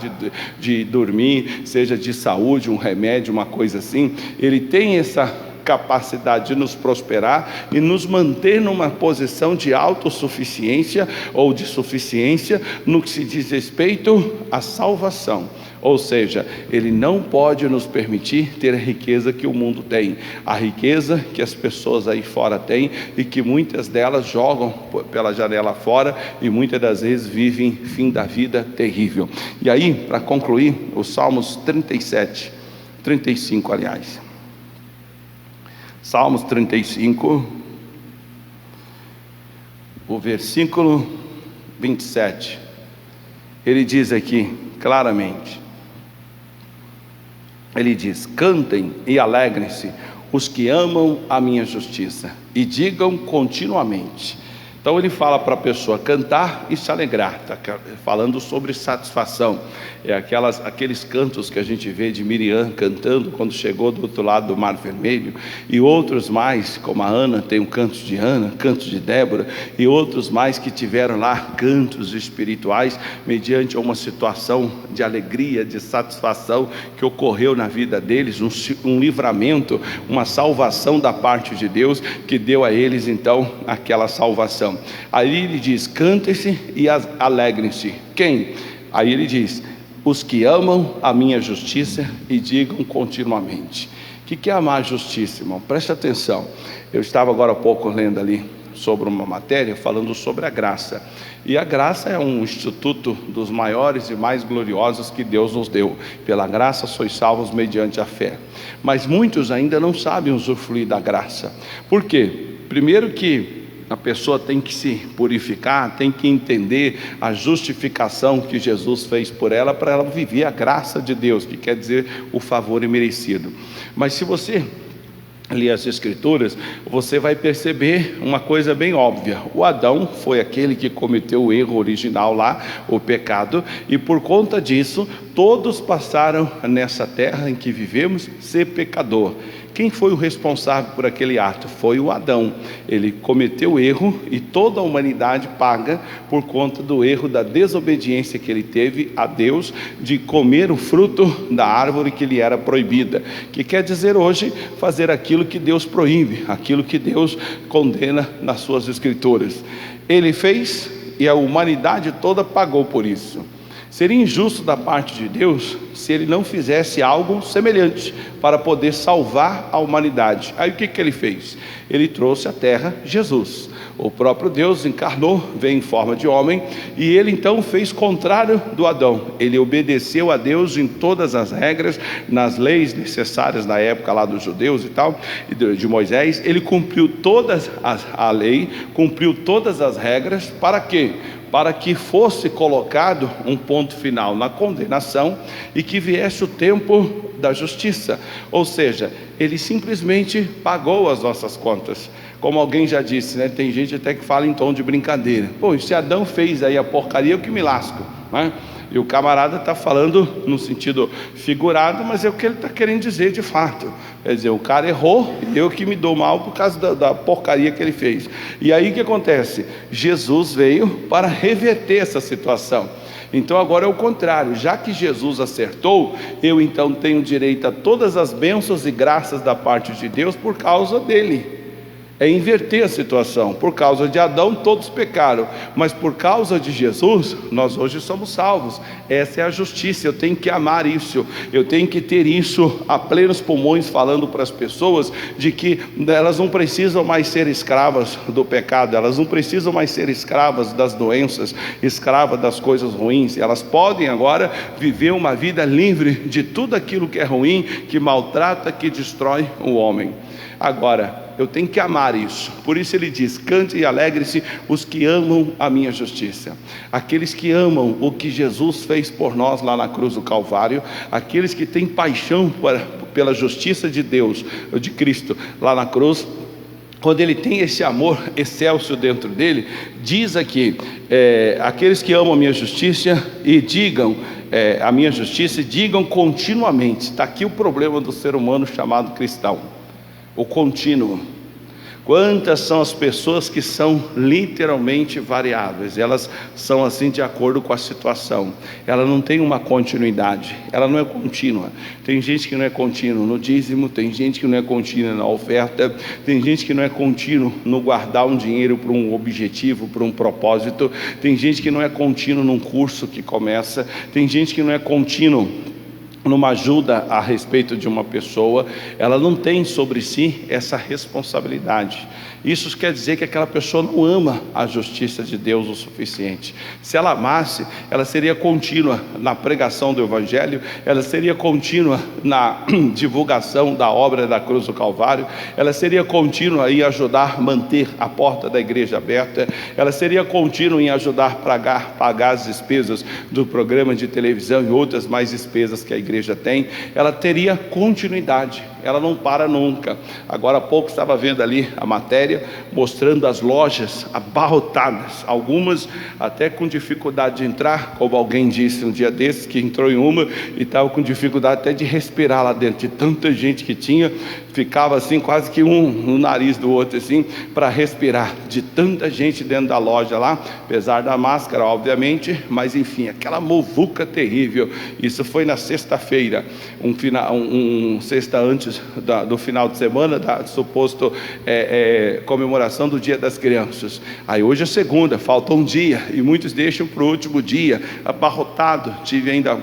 de dormir, seja de saúde, um remédio, uma coisa assim. Ele tem essa capacidade de nos prosperar e nos manter numa posição de autossuficiência ou de suficiência no que se diz respeito à salvação. Ou seja, ele não pode nos permitir ter a riqueza que o mundo tem, a riqueza que as pessoas aí fora têm e que muitas delas jogam pela janela fora e muitas das vezes vivem fim da vida terrível. E aí, para concluir, os Salmos 35 aliás. Salmos 35, o versículo 27, ele diz aqui claramente, ele diz: cantem e alegrem-se os que amam a minha justiça, e digam continuamente. Então ele fala para a pessoa cantar e se alegrar, está falando sobre satisfação. É aqueles cantos que a gente vê de Miriam cantando quando chegou do outro lado do Mar Vermelho, e outros mais, como a Ana, tem um canto de Ana, canto de Débora, e outros mais que tiveram lá cantos espirituais, mediante uma situação de alegria, de satisfação que ocorreu na vida deles, um livramento, uma salvação da parte de Deus, que deu a eles então aquela salvação. Aí ele diz: cantem-se e alegrem-se. Quem? Aí ele diz: os que amam a minha justiça, e digam continuamente. O que é amar a justiça, irmão? Preste atenção. Eu estava agora há pouco lendo ali sobre uma matéria falando sobre a graça. E a graça é um instituto dos maiores e mais gloriosos que Deus nos deu. Pela graça sois salvos mediante a fé. Mas muitos ainda não sabem usufruir da graça. Por quê? Primeiro que a pessoa tem que se purificar, tem que entender a justificação que Jesus fez por ela, para ela viver a graça de Deus, que quer dizer o favor imerecido. Mas se você ler as Escrituras, você vai perceber uma coisa bem óbvia. O Adão foi aquele que cometeu o erro original lá, o pecado, e por conta disso, todos passaram nessa terra em que vivemos ser pecador. Quem foi o responsável por aquele ato? Foi o Adão. Ele cometeu o erro e toda a humanidade paga por conta do erro, da desobediência que ele teve a Deus de comer o fruto da árvore que lhe era proibida, que quer dizer hoje fazer aquilo que Deus proíbe, aquilo que Deus condena nas suas Escrituras. Ele fez e a humanidade toda pagou por isso. Seria injusto da parte de Deus se ele não fizesse algo semelhante para poder salvar a humanidade. Aí o que ele fez? Ele trouxe à terra Jesus. O próprio Deus encarnou, veio em forma de homem, e ele então fez contrário do Adão. Ele obedeceu a Deus em todas as regras, nas leis necessárias na época lá dos judeus e tal, de Moisés. Ele cumpriu a lei, cumpriu todas as regras. Para quê? Para que fosse colocado um ponto final na condenação e que viesse o tempo da justiça. Ou seja, ele simplesmente pagou as nossas contas. Como alguém já disse, né? Tem gente até que fala em tom de brincadeira: pô, se Adão fez aí a porcaria, eu que me lasco, né? E o camarada está falando no sentido figurado, mas é o que ele está querendo dizer de fato. Quer dizer, o cara errou e eu que me dou mal por causa da porcaria que ele fez. E aí o que acontece? Jesus veio para reverter essa situação. Então agora é o contrário. Já que Jesus acertou, eu então tenho direito a todas as bênçãos e graças da parte de Deus por causa dele. é inverter a situação. Por causa de Adão todos pecaram, mas por causa de Jesus nós hoje somos salvos. Essa é a justiça. Eu tenho que amar isso, eu tenho que ter isso a plenos pulmões, falando para as pessoas de que elas não precisam mais ser escravas do pecado, elas não precisam mais ser escravas das doenças, escravas das coisas ruins. Elas podem agora viver uma vida livre de tudo aquilo que é ruim, que maltrata, que destrói o homem. Agora, eu tenho que amar isso. Por isso ele diz: cante e alegre-se os que amam a minha justiça. Aqueles que amam o que Jesus fez por nós lá na cruz do Calvário, aqueles que têm paixão pela justiça de Deus, de Cristo lá na cruz, quando ele tem esse amor excelso dentro dele, diz aqui, aqueles que amam a minha justiça e digam, a minha justiça, e digam continuamente. Está aqui o problema do ser humano chamado cristão, o contínuo. Quantas são as pessoas que são literalmente variáveis? Elas são assim de acordo com a situação. Ela não tem uma continuidade, ela não é contínua. Tem gente que não é contínuo no dízimo, tem gente que não é contínua na oferta, tem gente que não é contínuo no guardar um dinheiro para um objetivo, para um propósito, tem gente que não é contínuo num curso que começa, tem gente que não é contínuo numa ajuda a respeito de uma pessoa. Ela não tem sobre si essa responsabilidade. Isso quer dizer que aquela pessoa não ama a justiça de Deus o suficiente. Se ela amasse, ela seria contínua na pregação do Evangelho, ela seria contínua na divulgação da obra da cruz do Calvário, ela seria contínua em ajudar a manter a porta da igreja aberta, ela seria contínua em ajudar a pagar as despesas do programa de televisão e outras mais despesas que a igreja tem. Ela teria continuidade, ela não para nunca. Agora há pouco estava vendo ali a matéria mostrando as lojas abarrotadas, algumas até com dificuldade de entrar, como alguém disse um dia desses, que entrou em uma e estava com dificuldade até de respirar lá dentro, de tanta gente que tinha, ficava assim quase que um no nariz do outro assim, para respirar, de tanta gente dentro da loja lá, apesar da máscara obviamente, mas enfim, aquela muvuca terrível. Isso foi na sexta-feira, sexta antes do final de semana, da suposto comemoração do Dia das Crianças. Aí hoje é segunda, falta um dia, e muitos deixam para o último dia, abarrotado. Tive ainda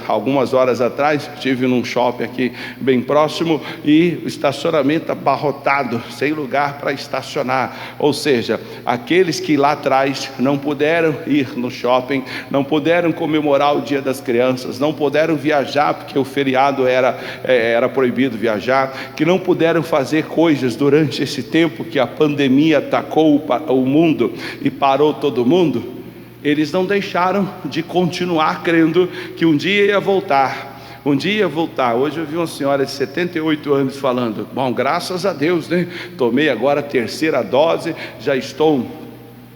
algumas horas atrás, estive num shopping aqui bem próximo, e o estacionamento abarrotado, sem lugar para estacionar. Ou seja, aqueles que lá atrás não puderam ir no shopping, não puderam comemorar o Dia das Crianças, não puderam viajar porque o feriado era proibido viajar, que não puderam fazer coisas durante esse tempo que a pandemia atacou o mundo e parou todo mundo, eles não deixaram de continuar crendo que um dia ia voltar. Um dia ia voltar. Hoje eu vi uma senhora de 78 anos falando: bom, graças a Deus, né? Tomei agora a terceira dose, já estou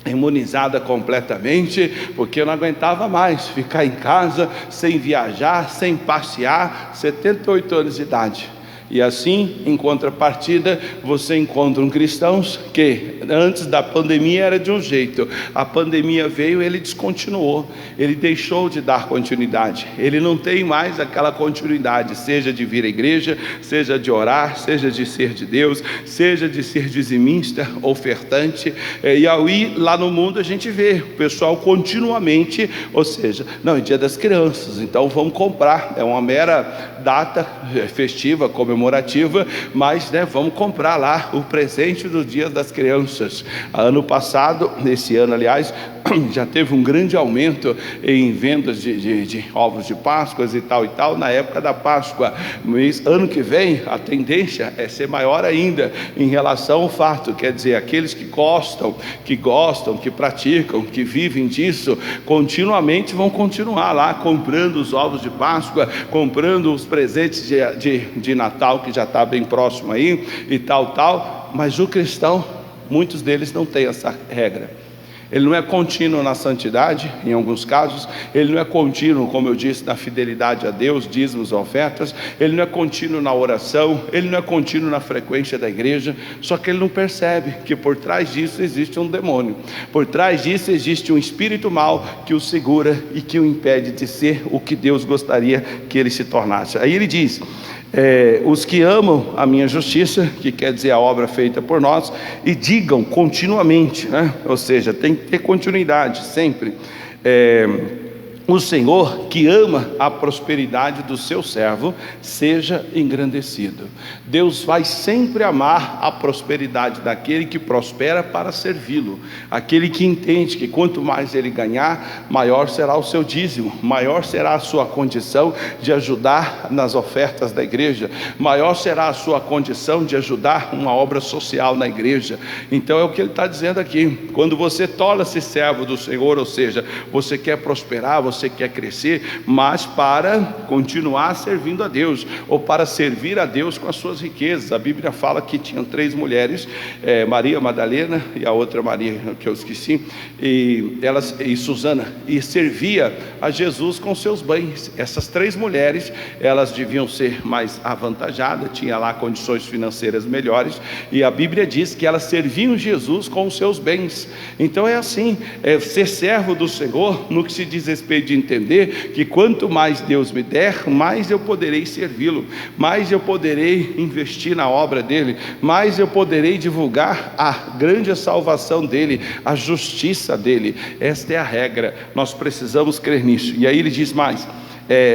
imunizada completamente, porque eu não aguentava mais ficar em casa, sem viajar, sem passear. 78 anos de idade. E assim, em contrapartida, você encontra cristãos que antes da pandemia era de um jeito, a pandemia veio, ele descontinuou, ele deixou de dar continuidade, ele não tem mais aquela continuidade, seja de vir à igreja, seja de orar, seja de ser de Deus, seja de ser dizimista, ofertante. E aí lá no mundo a gente vê o pessoal continuamente, ou seja, não, é Dia das Crianças, então vamos comprar, é uma mera data festiva, comemorativa, mas vamos comprar lá o presente do Dia das Crianças. Ano passado, esse ano aliás, já teve um grande aumento em vendas de ovos de Páscoa e tal, na época da Páscoa. Mas ano que vem a tendência é ser maior ainda em relação ao fato, quer dizer, aqueles que gostam, que praticam, que vivem disso, continuamente vão continuar lá comprando os ovos de Páscoa, comprando os presentes de Natal, que já está bem próximo aí e tal, mas o cristão, muitos deles não têm essa regra. Ele não é contínuo na santidade, em alguns casos, ele não é contínuo, como eu disse, na fidelidade a Deus, dízimos, ofertas, ele não é contínuo na oração, ele não é contínuo na frequência da igreja, só que ele não percebe que por trás disso existe um demônio, por trás disso existe um espírito mau que o segura e que o impede de ser o que Deus gostaria que ele se tornasse. Aí ele diz: Os que amam a minha justiça, que quer dizer a obra feita por nós, e digam continuamente, né? Ou seja, tem que ter continuidade sempre. O Senhor que ama a prosperidade do seu servo seja engrandecido. Deus vai sempre amar a prosperidade daquele que prospera para servi-lo, aquele que entende que quanto mais ele ganhar, maior será o seu dízimo, maior será a sua condição de ajudar nas ofertas da igreja, maior será a sua condição de ajudar uma obra social na igreja. Então é o que ele está dizendo aqui: quando você torna-se servo do Senhor, ou seja, você quer prosperar, você quer crescer, mas para continuar servindo a Deus, ou para servir a Deus com as suas riquezas. A Bíblia fala que tinham 3 mulheres, Maria Madalena e a outra Maria que eu esqueci, e Susana, e servia a Jesus com seus bens. Essas 3 mulheres, elas deviam ser mais avantajadas, tinha lá condições financeiras melhores, e a Bíblia diz que elas serviam Jesus com os seus bens. Então é assim, ser servo do Senhor, no que se diz respeito de entender que quanto mais Deus me der, mais eu poderei servi-lo, mais eu poderei investir na obra dele, mais eu poderei divulgar a grande salvação dele, a justiça dele. Esta é a regra, nós precisamos crer nisso. E aí ele diz mais: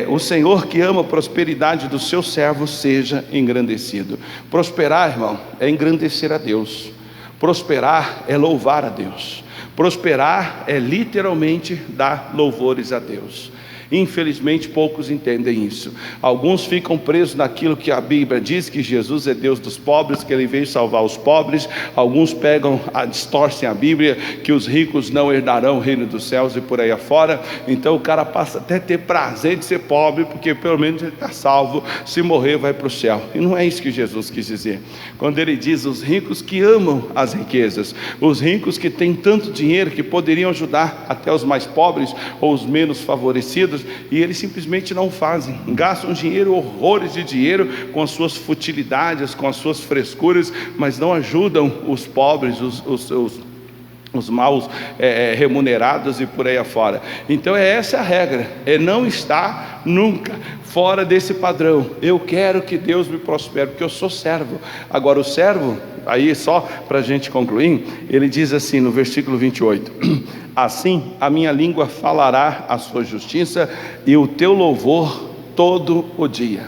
o Senhor que ama a prosperidade do seu servo seja engrandecido. Prosperar, irmão, é engrandecer a Deus. Prosperar é louvar a Deus. Prosperar é literalmente dar louvores a Deus. Infelizmente poucos entendem isso. Alguns ficam presos naquilo que a Bíblia diz, que Jesus é Deus dos pobres, que ele veio salvar os pobres. Alguns distorcem a Bíblia, que os ricos não herdarão o reino dos céus e por aí afora. Então o cara passa até a ter prazer de ser pobre, porque pelo menos ele está salvo, se morrer vai para o céu. E não é isso que Jesus quis dizer quando ele diz: os ricos que amam as riquezas, os ricos que têm tanto dinheiro que poderiam ajudar até os mais pobres ou os menos favorecidos, e eles simplesmente não fazem, gastam dinheiro, horrores de dinheiro, com as suas futilidades, com as suas frescuras, mas não ajudam os pobres, os maus remunerados e por aí afora. Então essa é a regra, não estar nunca fora desse padrão. Eu quero que Deus me prospere, porque eu sou servo. Agora o servo, aí só para a gente concluir, ele diz assim no versículo 28: assim a minha língua falará a sua justiça e o teu louvor todo o dia.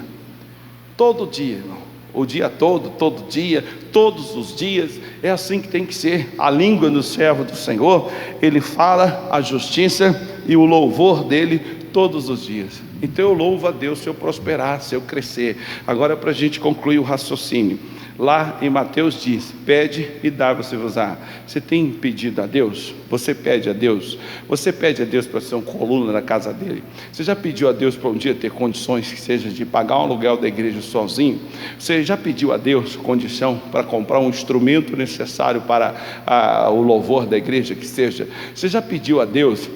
Todo dia, irmão, o dia todo dia, todos os dias, é assim que tem que ser. A língua do servo do Senhor, ele fala a justiça e o louvor dele todos os dias. Então eu louvo a Deus se eu prosperar, se eu crescer. Agora, para a gente concluir o raciocínio, lá em Mateus diz: pede e dá-vos-vos-á. Você tem pedido a Deus? Você pede a Deus? Você pede a Deus para ser um coluna na casa dele? Você já pediu a Deus para um dia ter condições, que seja de pagar um aluguel da igreja sozinho? Você já pediu a Deus condição para comprar um instrumento necessário para o louvor da igreja, que seja? Você já pediu a Deus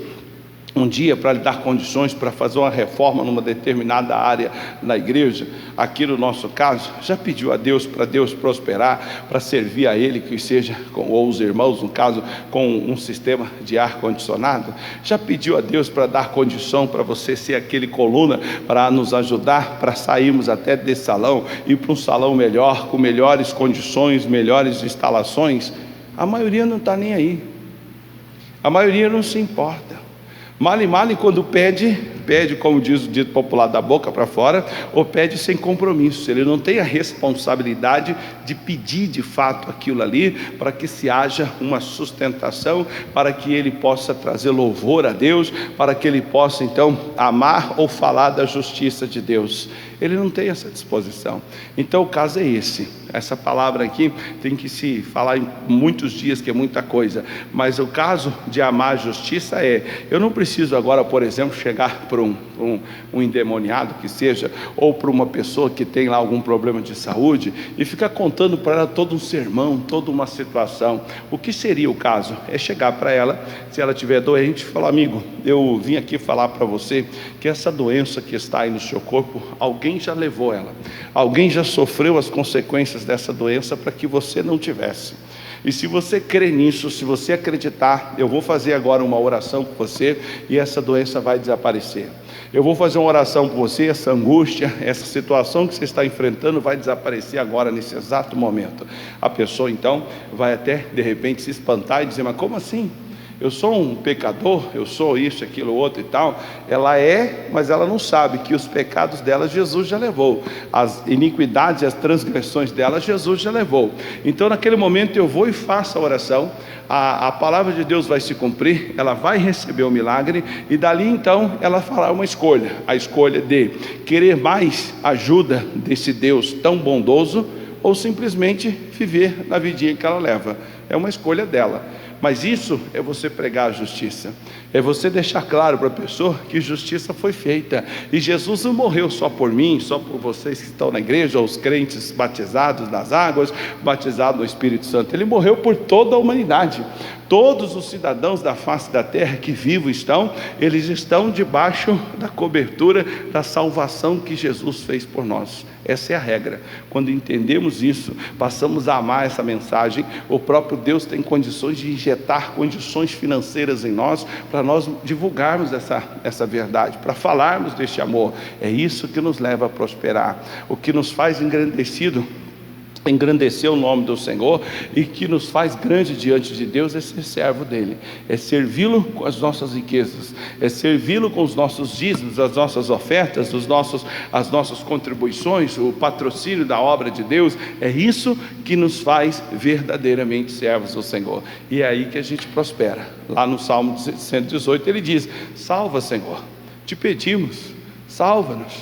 um dia para lhe dar condições para fazer uma reforma numa determinada área na igreja? Aqui no nosso caso, já pediu a Deus para Deus prosperar, para servir a Ele, que seja, ou os irmãos no caso, com um sistema de ar condicionado? Já pediu a Deus para dar condição para você ser aquele coluna para nos ajudar, para sairmos até desse salão, ir para um salão melhor, com melhores condições, melhores instalações? A maioria não está nem aí, a maioria não se importa. Male quando pede, como diz o dito popular, da boca para fora, ou pede sem compromisso. Ele não tem a responsabilidade de pedir de fato aquilo ali, para que se haja uma sustentação, para que ele possa trazer louvor a Deus, para que ele possa então amar ou falar da justiça de Deus. Ele não tem essa disposição. Então o caso é esse. Essa palavra aqui tem que se falar em muitos dias, que é muita coisa, mas o caso de amar a justiça eu não preciso agora, por exemplo, chegar para um endemoniado que seja, ou para uma pessoa que tem lá algum problema de saúde, e ficar contando para ela todo um sermão, toda uma situação. O que seria o caso? É chegar para ela, se ela estiver doente, e falar: amigo, eu vim aqui falar para você que essa doença que está aí no seu corpo, alguém já levou ela, alguém já sofreu as consequências dessa doença para que você não tivesse. E se você crê nisso, se você acreditar, eu vou fazer agora uma oração com você e essa doença vai desaparecer. Eu vou fazer uma oração por você. Essa angústia, essa situação que você está enfrentando vai desaparecer agora, nesse exato momento. A pessoa então vai até de repente se espantar e dizer: mas como assim? Eu sou um pecador, eu sou isso, aquilo, outro e tal. Ela é, mas ela não sabe que os pecados dela Jesus já levou, as iniquidades e as transgressões dela Jesus já levou. Então naquele momento eu vou e faço a oração, a palavra de Deus vai se cumprir, ela vai receber o milagre, e dali então ela fará uma escolha, a escolha de querer mais ajuda desse Deus tão bondoso, ou simplesmente viver na vidinha que ela leva. É uma escolha dela. Mas isso é você pregar a justiça, é você deixar claro para a pessoa que justiça foi feita, e Jesus não morreu só por mim, só por vocês que estão na igreja, ou os crentes batizados nas águas, batizados no Espírito Santo. Ele morreu por toda a humanidade. Todos os cidadãos da face da terra que vivos estão, eles estão debaixo da cobertura da salvação que Jesus fez por nós. Essa é a regra. Quando entendemos isso, passamos a amar essa mensagem. O próprio Deus tem condições de injetar condições financeiras em nós, para nós divulgarmos essa verdade, para falarmos deste amor. É isso que nos leva a prosperar. O que nos faz engrandecer o nome do Senhor, e que nos faz grande diante de Deus, é ser servo dele, é servi-lo com as nossas riquezas, é servi-lo com os nossos dízimos, as nossas ofertas, as nossas contribuições, o patrocínio da obra de Deus. É isso que nos faz verdadeiramente servos do Senhor, e é aí que a gente prospera. Lá no Salmo 118 ele diz: salva, Senhor, te pedimos, salva-nos,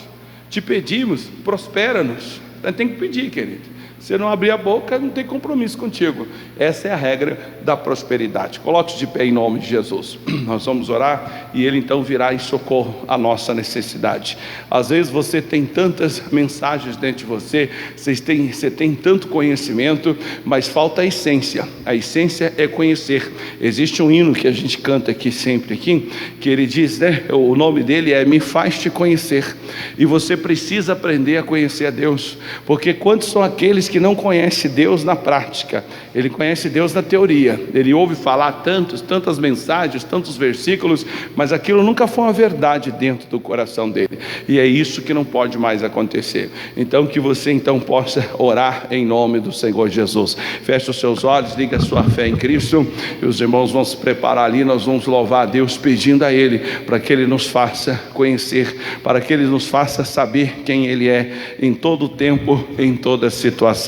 te pedimos, prospera-nos. Tem que pedir, querido. Se não abrir a boca, não tem compromisso contigo. Essa é a regra da prosperidade. Coloque-se de pé em nome de Jesus. Nós vamos orar, e Ele então virá em socorro à nossa necessidade. Às vezes você tem tantas mensagens dentro de você, você tem tanto conhecimento, mas falta a essência. A essência é conhecer. Existe um hino que a gente canta aqui sempre, que ele diz, né? O nome dele é Me Faz Te Conhecer. E você precisa aprender a conhecer a Deus, porque quantos são aqueles que não conhece Deus na prática? Ele conhece Deus na teoria, ele ouve falar tantas mensagens, tantos versículos, mas aquilo nunca foi uma verdade dentro do coração dele, e é isso que não pode mais acontecer. Então que você então possa orar em nome do Senhor Jesus. Feche os seus olhos, liga a sua fé em Cristo, e os irmãos vão se preparar ali. Nós vamos louvar a Deus, pedindo a Ele para que Ele nos faça conhecer, para que Ele nos faça saber quem Ele é em todo o tempo, em toda situação.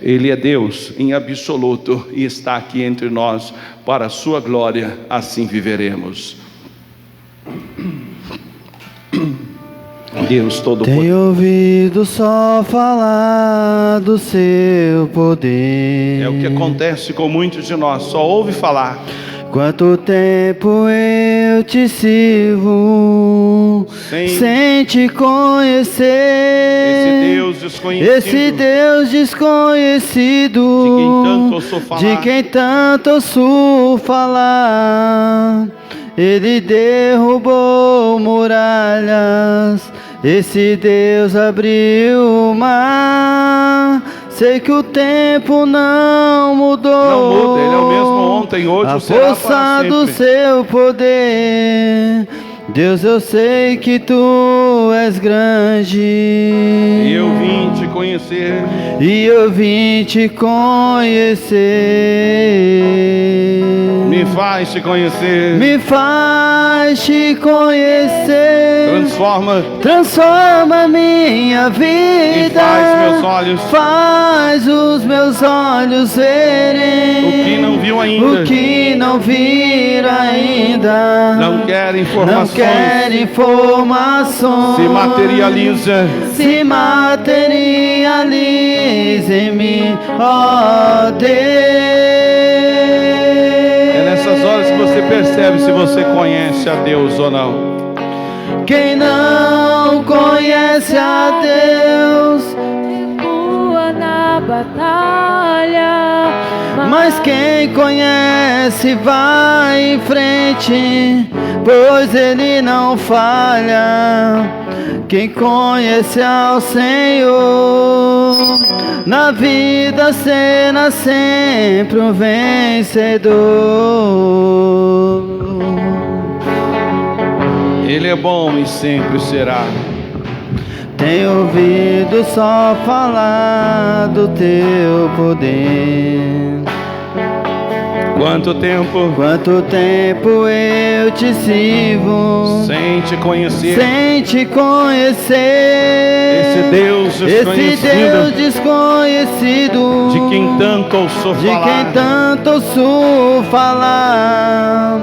Ele é Deus em absoluto, e está aqui entre nós para a sua glória. Assim viveremos. Deus Todo-Poderoso. Tenho ouvido só falar do seu poder. É o que acontece com muitos de nós, só ouve falar. Quanto tempo eu te sirvo sem te conhecer. Esse Deus desconhecido, de quem tanto ouço falar. Ele derrubou muralhas, esse Deus abriu o mar. Sei que o tempo não mudou, não muda, Ele é o mesmo ontem, hoje, a será força para sempre. do seu poder. Deus, eu sei que tu és grande, e eu vim te conhecer, e eu vim te conhecer. Me faz te conhecer, me faz te conhecer. Transforma minha vida, e faz os meus olhos verem o que não viu ainda, o que não viram ainda. Não quer informações, se materializa em mim, ó Deus. É nessas horas que você percebe se você conhece a Deus ou não. Quem não conhece a Deus recua na batalha, mas quem conhece vai em frente, pois Ele não falha. Quem conhece ao Senhor, na vida será sempre um vencedor. Ele é bom e sempre será. Tenho ouvido só falar do teu poder. Quanto tempo eu te sirvo, sem te conhecer, esse Deus desconhecido, de quem tanto ouço falar.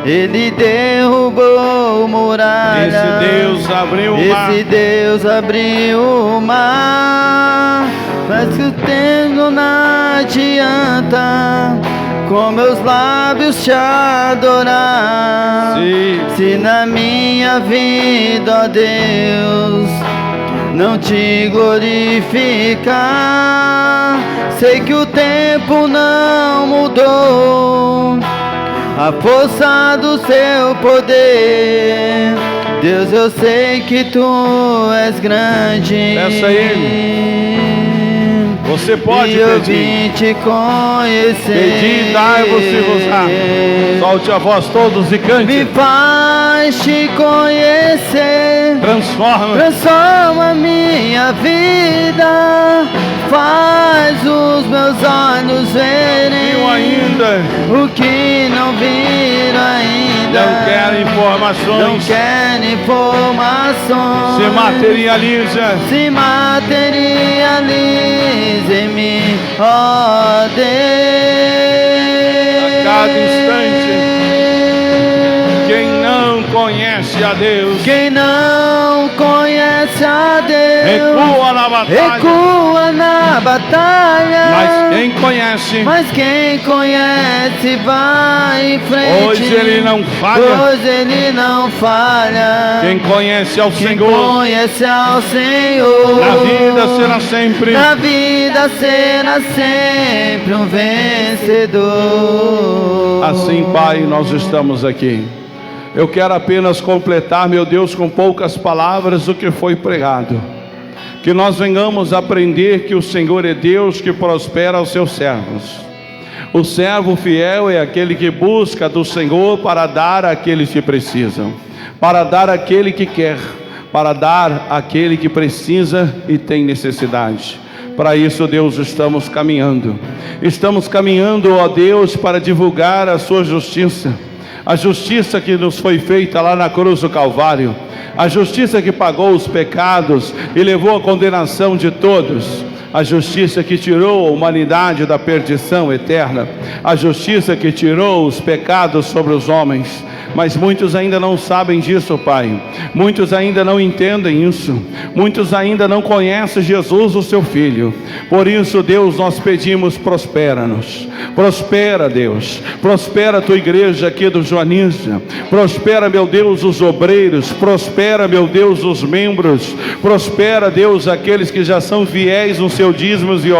Ele derrubou muralhas, esse Deus abriu o mar. Mas que o tempo não adianta com meus lábios te adorar. Se na minha vida, ó Deus, não te glorificar, sei que o tempo não mudou a força do seu poder. Deus, eu sei que tu és grande. Peça a Ele. Você pode e eu vim te conhecer. Pedi, dai-vos-vos-á. Solte a voz todos e cante. Me faz te conhecer. Transforma minha vida. Faz os meus olhos verem o que não viram ainda. Não quero informações. Se materializa em mim, ó Deus. A cada instante, quem não conhece a Deus, recua na batalha. Mas quem conhece vai em frente. Hoje ele não falha. Quem conhece ao Senhor, na vida será sempre um vencedor. Assim, Pai, nós estamos aqui. Eu quero apenas completar, meu Deus, com poucas palavras o que foi pregado. Que nós venhamos aprender que o Senhor é Deus que prospera os seus servos. O servo fiel é aquele que busca do Senhor para dar àqueles que precisam, para dar àquele que quer, para dar àquele que precisa e tem necessidade. Para isso, Deus, estamos caminhando, ó Deus, para divulgar a sua justiça, a justiça que nos foi feita lá na cruz do Calvário, a justiça que pagou os pecados e levou a condenação de todos, a justiça que tirou a humanidade da perdição eterna, a justiça que tirou os pecados sobre os homens. Mas muitos ainda não sabem disso, Pai. Muitos ainda não entendem isso. Muitos ainda não conhecem Jesus, o seu Filho. Por isso, Deus, nós pedimos, prospera-nos. Prospera, Deus. Prospera a tua igreja aqui do Joaninha. Prospera, meu Deus, os obreiros. Prospera, meu Deus, os membros. Prospera, Deus, aqueles que já são fiéis no seu dízimo e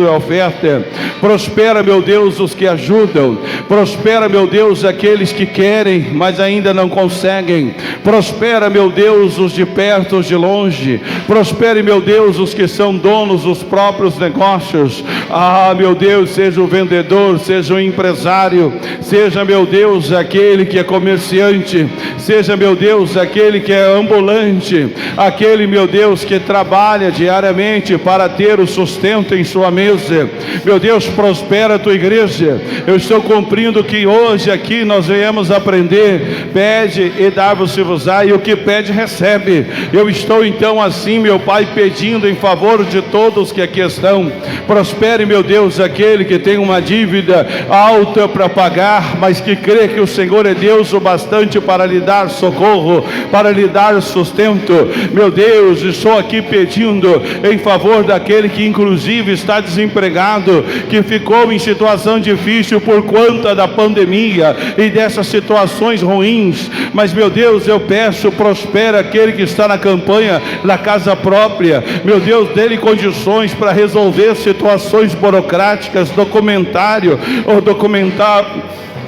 oferta. Prospera, meu Deus, os que ajudam. Prospera, meu Deus, aqueles que querem, mas ainda não conseguem. Prospera, meu Deus, os de perto, os de longe. Prospere, meu Deus, os que são donos dos próprios negócios. Ah, meu Deus, seja o vendedor, seja o empresário, seja, meu Deus, aquele que é comerciante, seja, meu Deus, aquele que é ambulante, aquele, meu Deus, que trabalha diariamente para ter o sustento em sua mesa. Meu Deus, prospera a tua igreja. Eu estou cumprindo que hoje aqui nós viemos aprender. Pede e dar-vos-vos-á, e o que pede recebe. Eu estou então assim, meu Pai, pedindo em favor de todos que aqui estão. Prospere, meu Deus, aquele que tem uma dívida alta para pagar, mas que crê que o Senhor é Deus o bastante para lhe dar socorro, para lhe dar sustento. Meu Deus, estou aqui pedindo em favor daquele que inclusive está desempregado, que ficou em situação difícil por conta da pandemia e dessas situações ruins. Mas, meu Deus, eu peço, prospera aquele que está na campanha da casa própria. Meu Deus, dê-lhe condições para resolver situações burocráticas,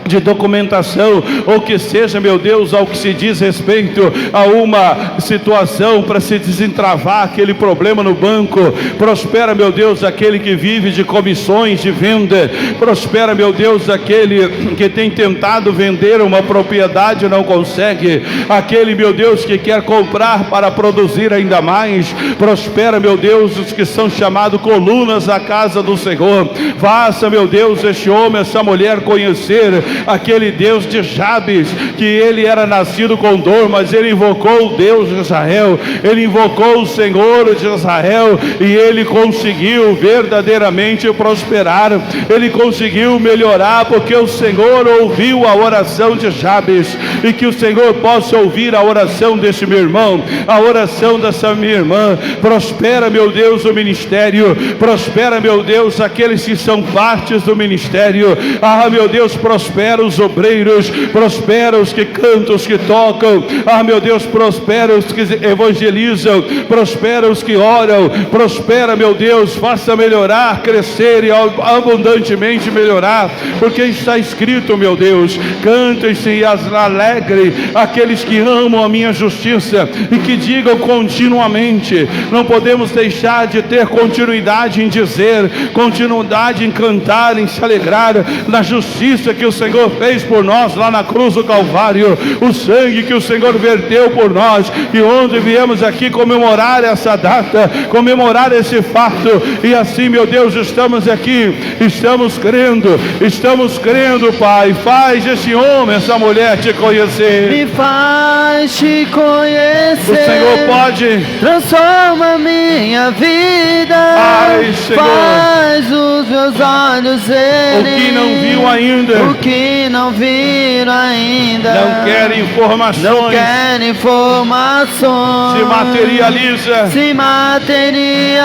de documentação, ou que seja, meu Deus, ao que se diz respeito a uma situação para se desentravar aquele problema no banco. Prospera, meu Deus, aquele que vive de comissões de venda. Prospera, meu Deus, aquele que tem tentado vender uma propriedade e não consegue. Aquele, meu Deus, que quer comprar para produzir ainda mais. Prospera, meu Deus, os que são chamados colunas da casa do Senhor. Faça, meu Deus, este homem, essa mulher conhecer aquele Deus de Jabes, que ele era nascido com dor, mas ele invocou o Deus de Israel, ele invocou o Senhor de Israel, e ele conseguiu verdadeiramente prosperar, ele conseguiu melhorar, porque o Senhor ouviu a oração de Jabes, e que o Senhor possa ouvir a oração desse meu irmão, a oração dessa minha irmã. Prospera, meu Deus, o ministério, prospera, meu Deus, aqueles que são partes do ministério. Ah, meu Deus, prospera os obreiros, prospera os que cantam, os que tocam. Ah, meu Deus, prospera os que evangelizam, prospera os que oram, prospera, meu Deus, faça melhorar, crescer e abundantemente melhorar, porque está escrito, meu Deus, cantem-se e alegre aqueles que amam a minha justiça, e que digam continuamente. Não podemos deixar de ter continuidade em dizer, continuidade em cantar, em se alegrar na justiça que o Senhor fez por nós lá na cruz do Calvário, o sangue que o Senhor verteu por nós, e onde viemos aqui comemorar essa data, comemorar esse fato. E assim, meu Deus, estamos aqui, estamos crendo, Pai. Faz esse homem, essa mulher te conhecer. Me faz te conhecer. O Senhor pode. Transforma minha vida. Ai, Senhor. Faz os meus olhos verem O que não viu ainda. O que não viram ainda. Não quer informações. Não quer informações. Se materializa. Se materializa.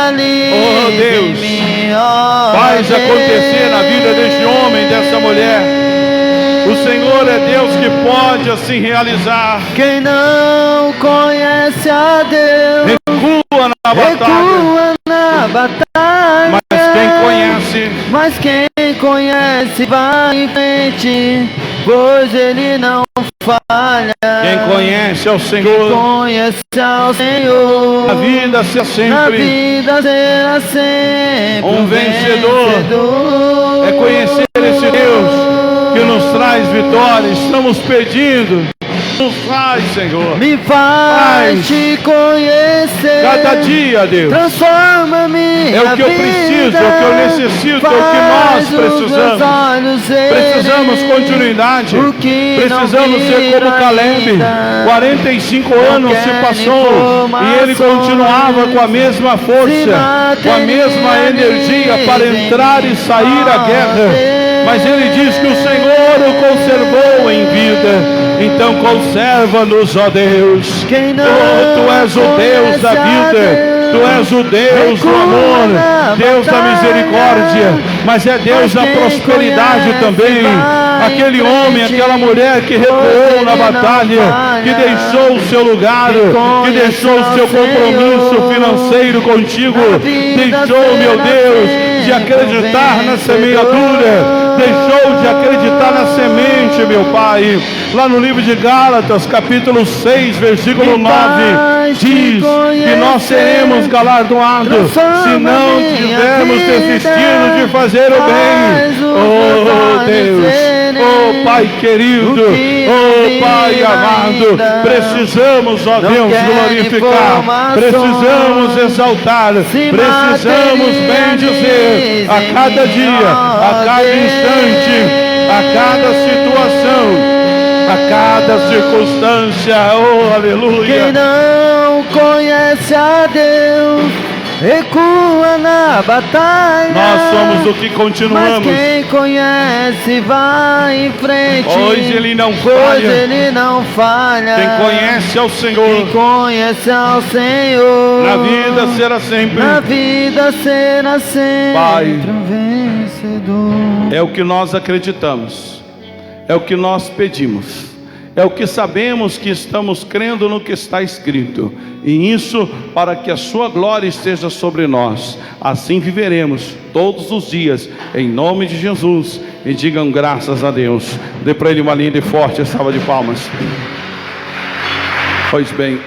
Oh, Deus. Faz acontecer na vida deste homem, dessa mulher. O Senhor é Deus que pode assim realizar. Quem não conhece a Deus recua na batalha. Mas quem conhece vai em frente, pois Ele não falha. Quem conhece ao Senhor, quem conhece ao Senhor, a vida será sempre, na vida será sempre um vencedor. É conhecer esse Deus que nos traz vitória. Estamos pedindo, nos faz, Senhor. Me faz te conhecer. Cada dia, Deus. Transforma-me. É o que eu preciso, é o que eu necessito, é o que nós precisamos. Precisamos continuidade. Precisamos ser como Caleb. 45 anos se passou e ele continuava com a mesma força, com a mesma energia para entrar e sair à guerra. Mas ele diz que o Senhor o conservou em vida. Então conserva-nos, ó Deus. Tu és o Deus da vida. Tu és o Deus do amor, Deus da misericórdia, mas é Deus da prosperidade também. Aquele homem, aquela mulher que recuou na batalha, que deixou o seu lugar, que deixou o seu compromisso financeiro contigo, deixou, meu Deus, de acreditar na semeadura, deixou de acreditar na semente, meu Pai. Lá no livro de Gálatas, capítulo 6, versículo 9, diz que nós seremos galardoados se não tivermos desistido de fazer o bem. Oh Deus, oh Pai querido, oh Pai amado, precisamos, ó Deus, glorificar, precisamos exaltar, precisamos bendizer a cada dia, a cada instante, a cada situação, a cada circunstância. Oh, aleluia. Quem não conhece a Deus recua na batalha. Nós somos o que continuamos. Mas quem conhece vai em frente. Pois Ele não falha. Pois Ele não falha. Quem conhece ao Senhor, quem conhece ao Senhor, na vida será sempre, na vida será sempre, Pai, um vencedor. É o que nós acreditamos, é o que nós pedimos, é o que sabemos que estamos crendo no que está escrito, e isso para que a sua glória esteja sobre nós. Assim viveremos todos os dias, em nome de Jesus. e digam graças a Deus. Dê para ele uma linda e forte salva de palmas. Pois bem,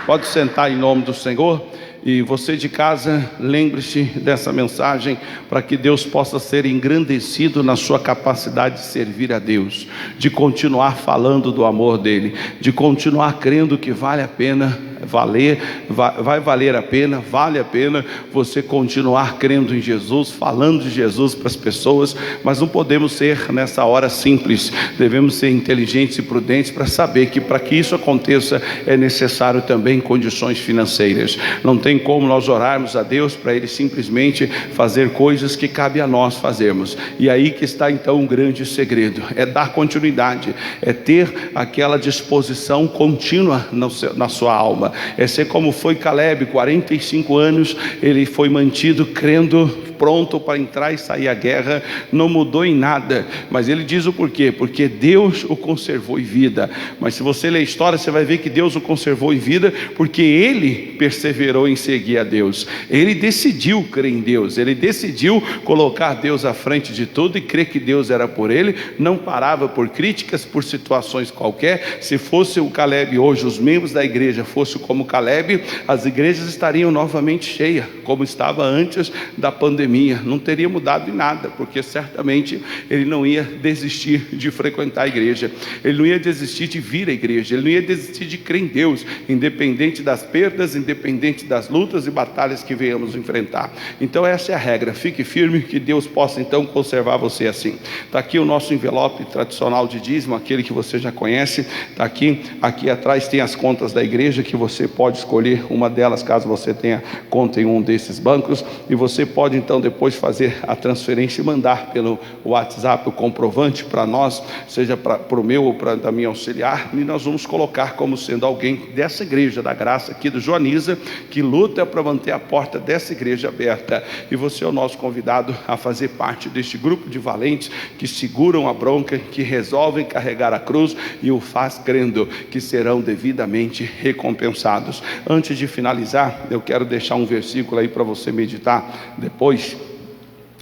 pode sentar em nome do Senhor. E você de casa, lembre-se dessa mensagem para que Deus possa ser engrandecido na sua capacidade de servir a Deus, de continuar falando do amor dele, de continuar crendo que vale a pena vai valer a pena, vale a pena você continuar crendo em Jesus, falando de Jesus para as pessoas. Mas não podemos ser nessa hora simples, devemos ser inteligentes e prudentes para saber que para que isso aconteça é necessário também condições financeiras. Não tem como nós orarmos a Deus para Ele simplesmente fazer coisas que cabe a nós fazermos. E aí que está então um grande segredo, é dar continuidade, é ter aquela disposição contínua na sua alma. É ser como foi Caleb, 45 anos, ele foi mantido crendo, pronto para entrar e sair a guerra, não mudou em nada. Mas ele diz o porquê, porque Deus o conservou em vida. Mas se você ler a história, você vai ver que Deus o conservou em vida, porque ele perseverou em seguir a Deus, ele decidiu crer em Deus, ele decidiu colocar Deus à frente de tudo e crer que Deus era por ele, não parava por críticas, por situações qualquer. Se fosse o Caleb hoje, os membros da igreja fossem como Caleb, as igrejas estariam novamente cheias, como estava antes da pandemia, não teria mudado em nada, porque certamente ele não ia desistir de frequentar a igreja, ele não ia desistir de vir à igreja, ele não ia desistir de crer em Deus, independente das perdas, independente das lutas e batalhas que venhamos enfrentar. Então essa é a regra, fique firme, que Deus possa então conservar você assim. Está aqui o nosso envelope tradicional de dízimo, aquele que você já conhece, está aqui atrás tem as contas da igreja, que você pode escolher uma delas, caso você tenha conta em um desses bancos, e você pode então depois fazer a transferência e mandar pelo WhatsApp o comprovante para nós, seja para o meu ou para da minha auxiliar, e nós vamos colocar como sendo alguém dessa igreja da graça aqui do Joaniza, que luta para manter a porta dessa igreja aberta. E você é o nosso convidado a fazer parte deste grupo de valentes que seguram a bronca, que resolvem carregar a cruz e o faz crendo que serão devidamente recompensados. Antes de finalizar, eu quero deixar um versículo aí para você meditar depois.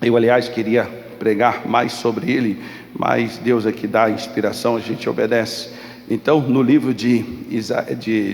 Eu, aliás, queria pregar mais sobre ele, mas Deus é que dá a inspiração, a gente obedece. Então, no livro de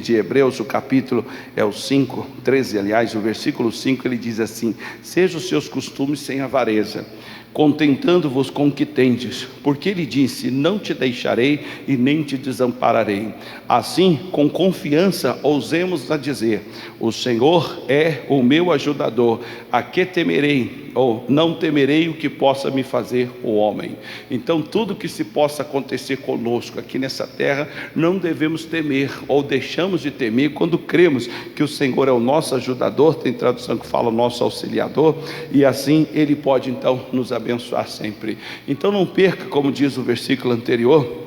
Hebreus, o capítulo é o 5, 13, aliás, o versículo 5, ele diz assim: sejam os seus costumes sem avareza, contentando-vos com o que tendes, porque ele disse: não te deixarei e nem te desampararei. Assim, com confiança, ousemos a dizer: o Senhor é o meu ajudador, a que temerei? Ou não temerei o que possa me fazer o homem. Então tudo que se possa acontecer conosco aqui nessa terra, não devemos temer, ou deixamos de temer quando cremos que o Senhor é o nosso ajudador. Tem tradução que fala o nosso auxiliador, e assim Ele pode então nos abençoar sempre. Então não perca, como diz o versículo anterior,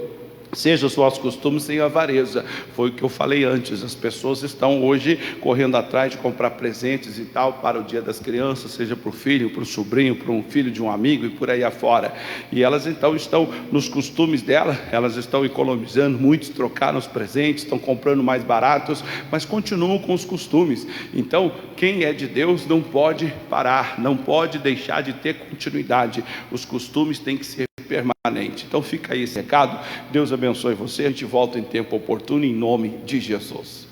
seja os vossos costumes sem avareza. Foi o que eu falei antes, as pessoas estão hoje correndo atrás de comprar presentes e tal para o dia das crianças, seja para o filho, para o sobrinho, para um filho de um amigo e por aí afora, e elas então estão nos costumes dela, elas estão economizando, muitos trocaram os presentes, estão comprando mais baratos, mas continuam com os costumes. Então quem é de Deus não pode parar, não pode deixar de ter continuidade, os costumes têm que ser permanente. Então fica aí esse recado, Deus abençoe você, a gente volta em tempo oportuno em nome de Jesus.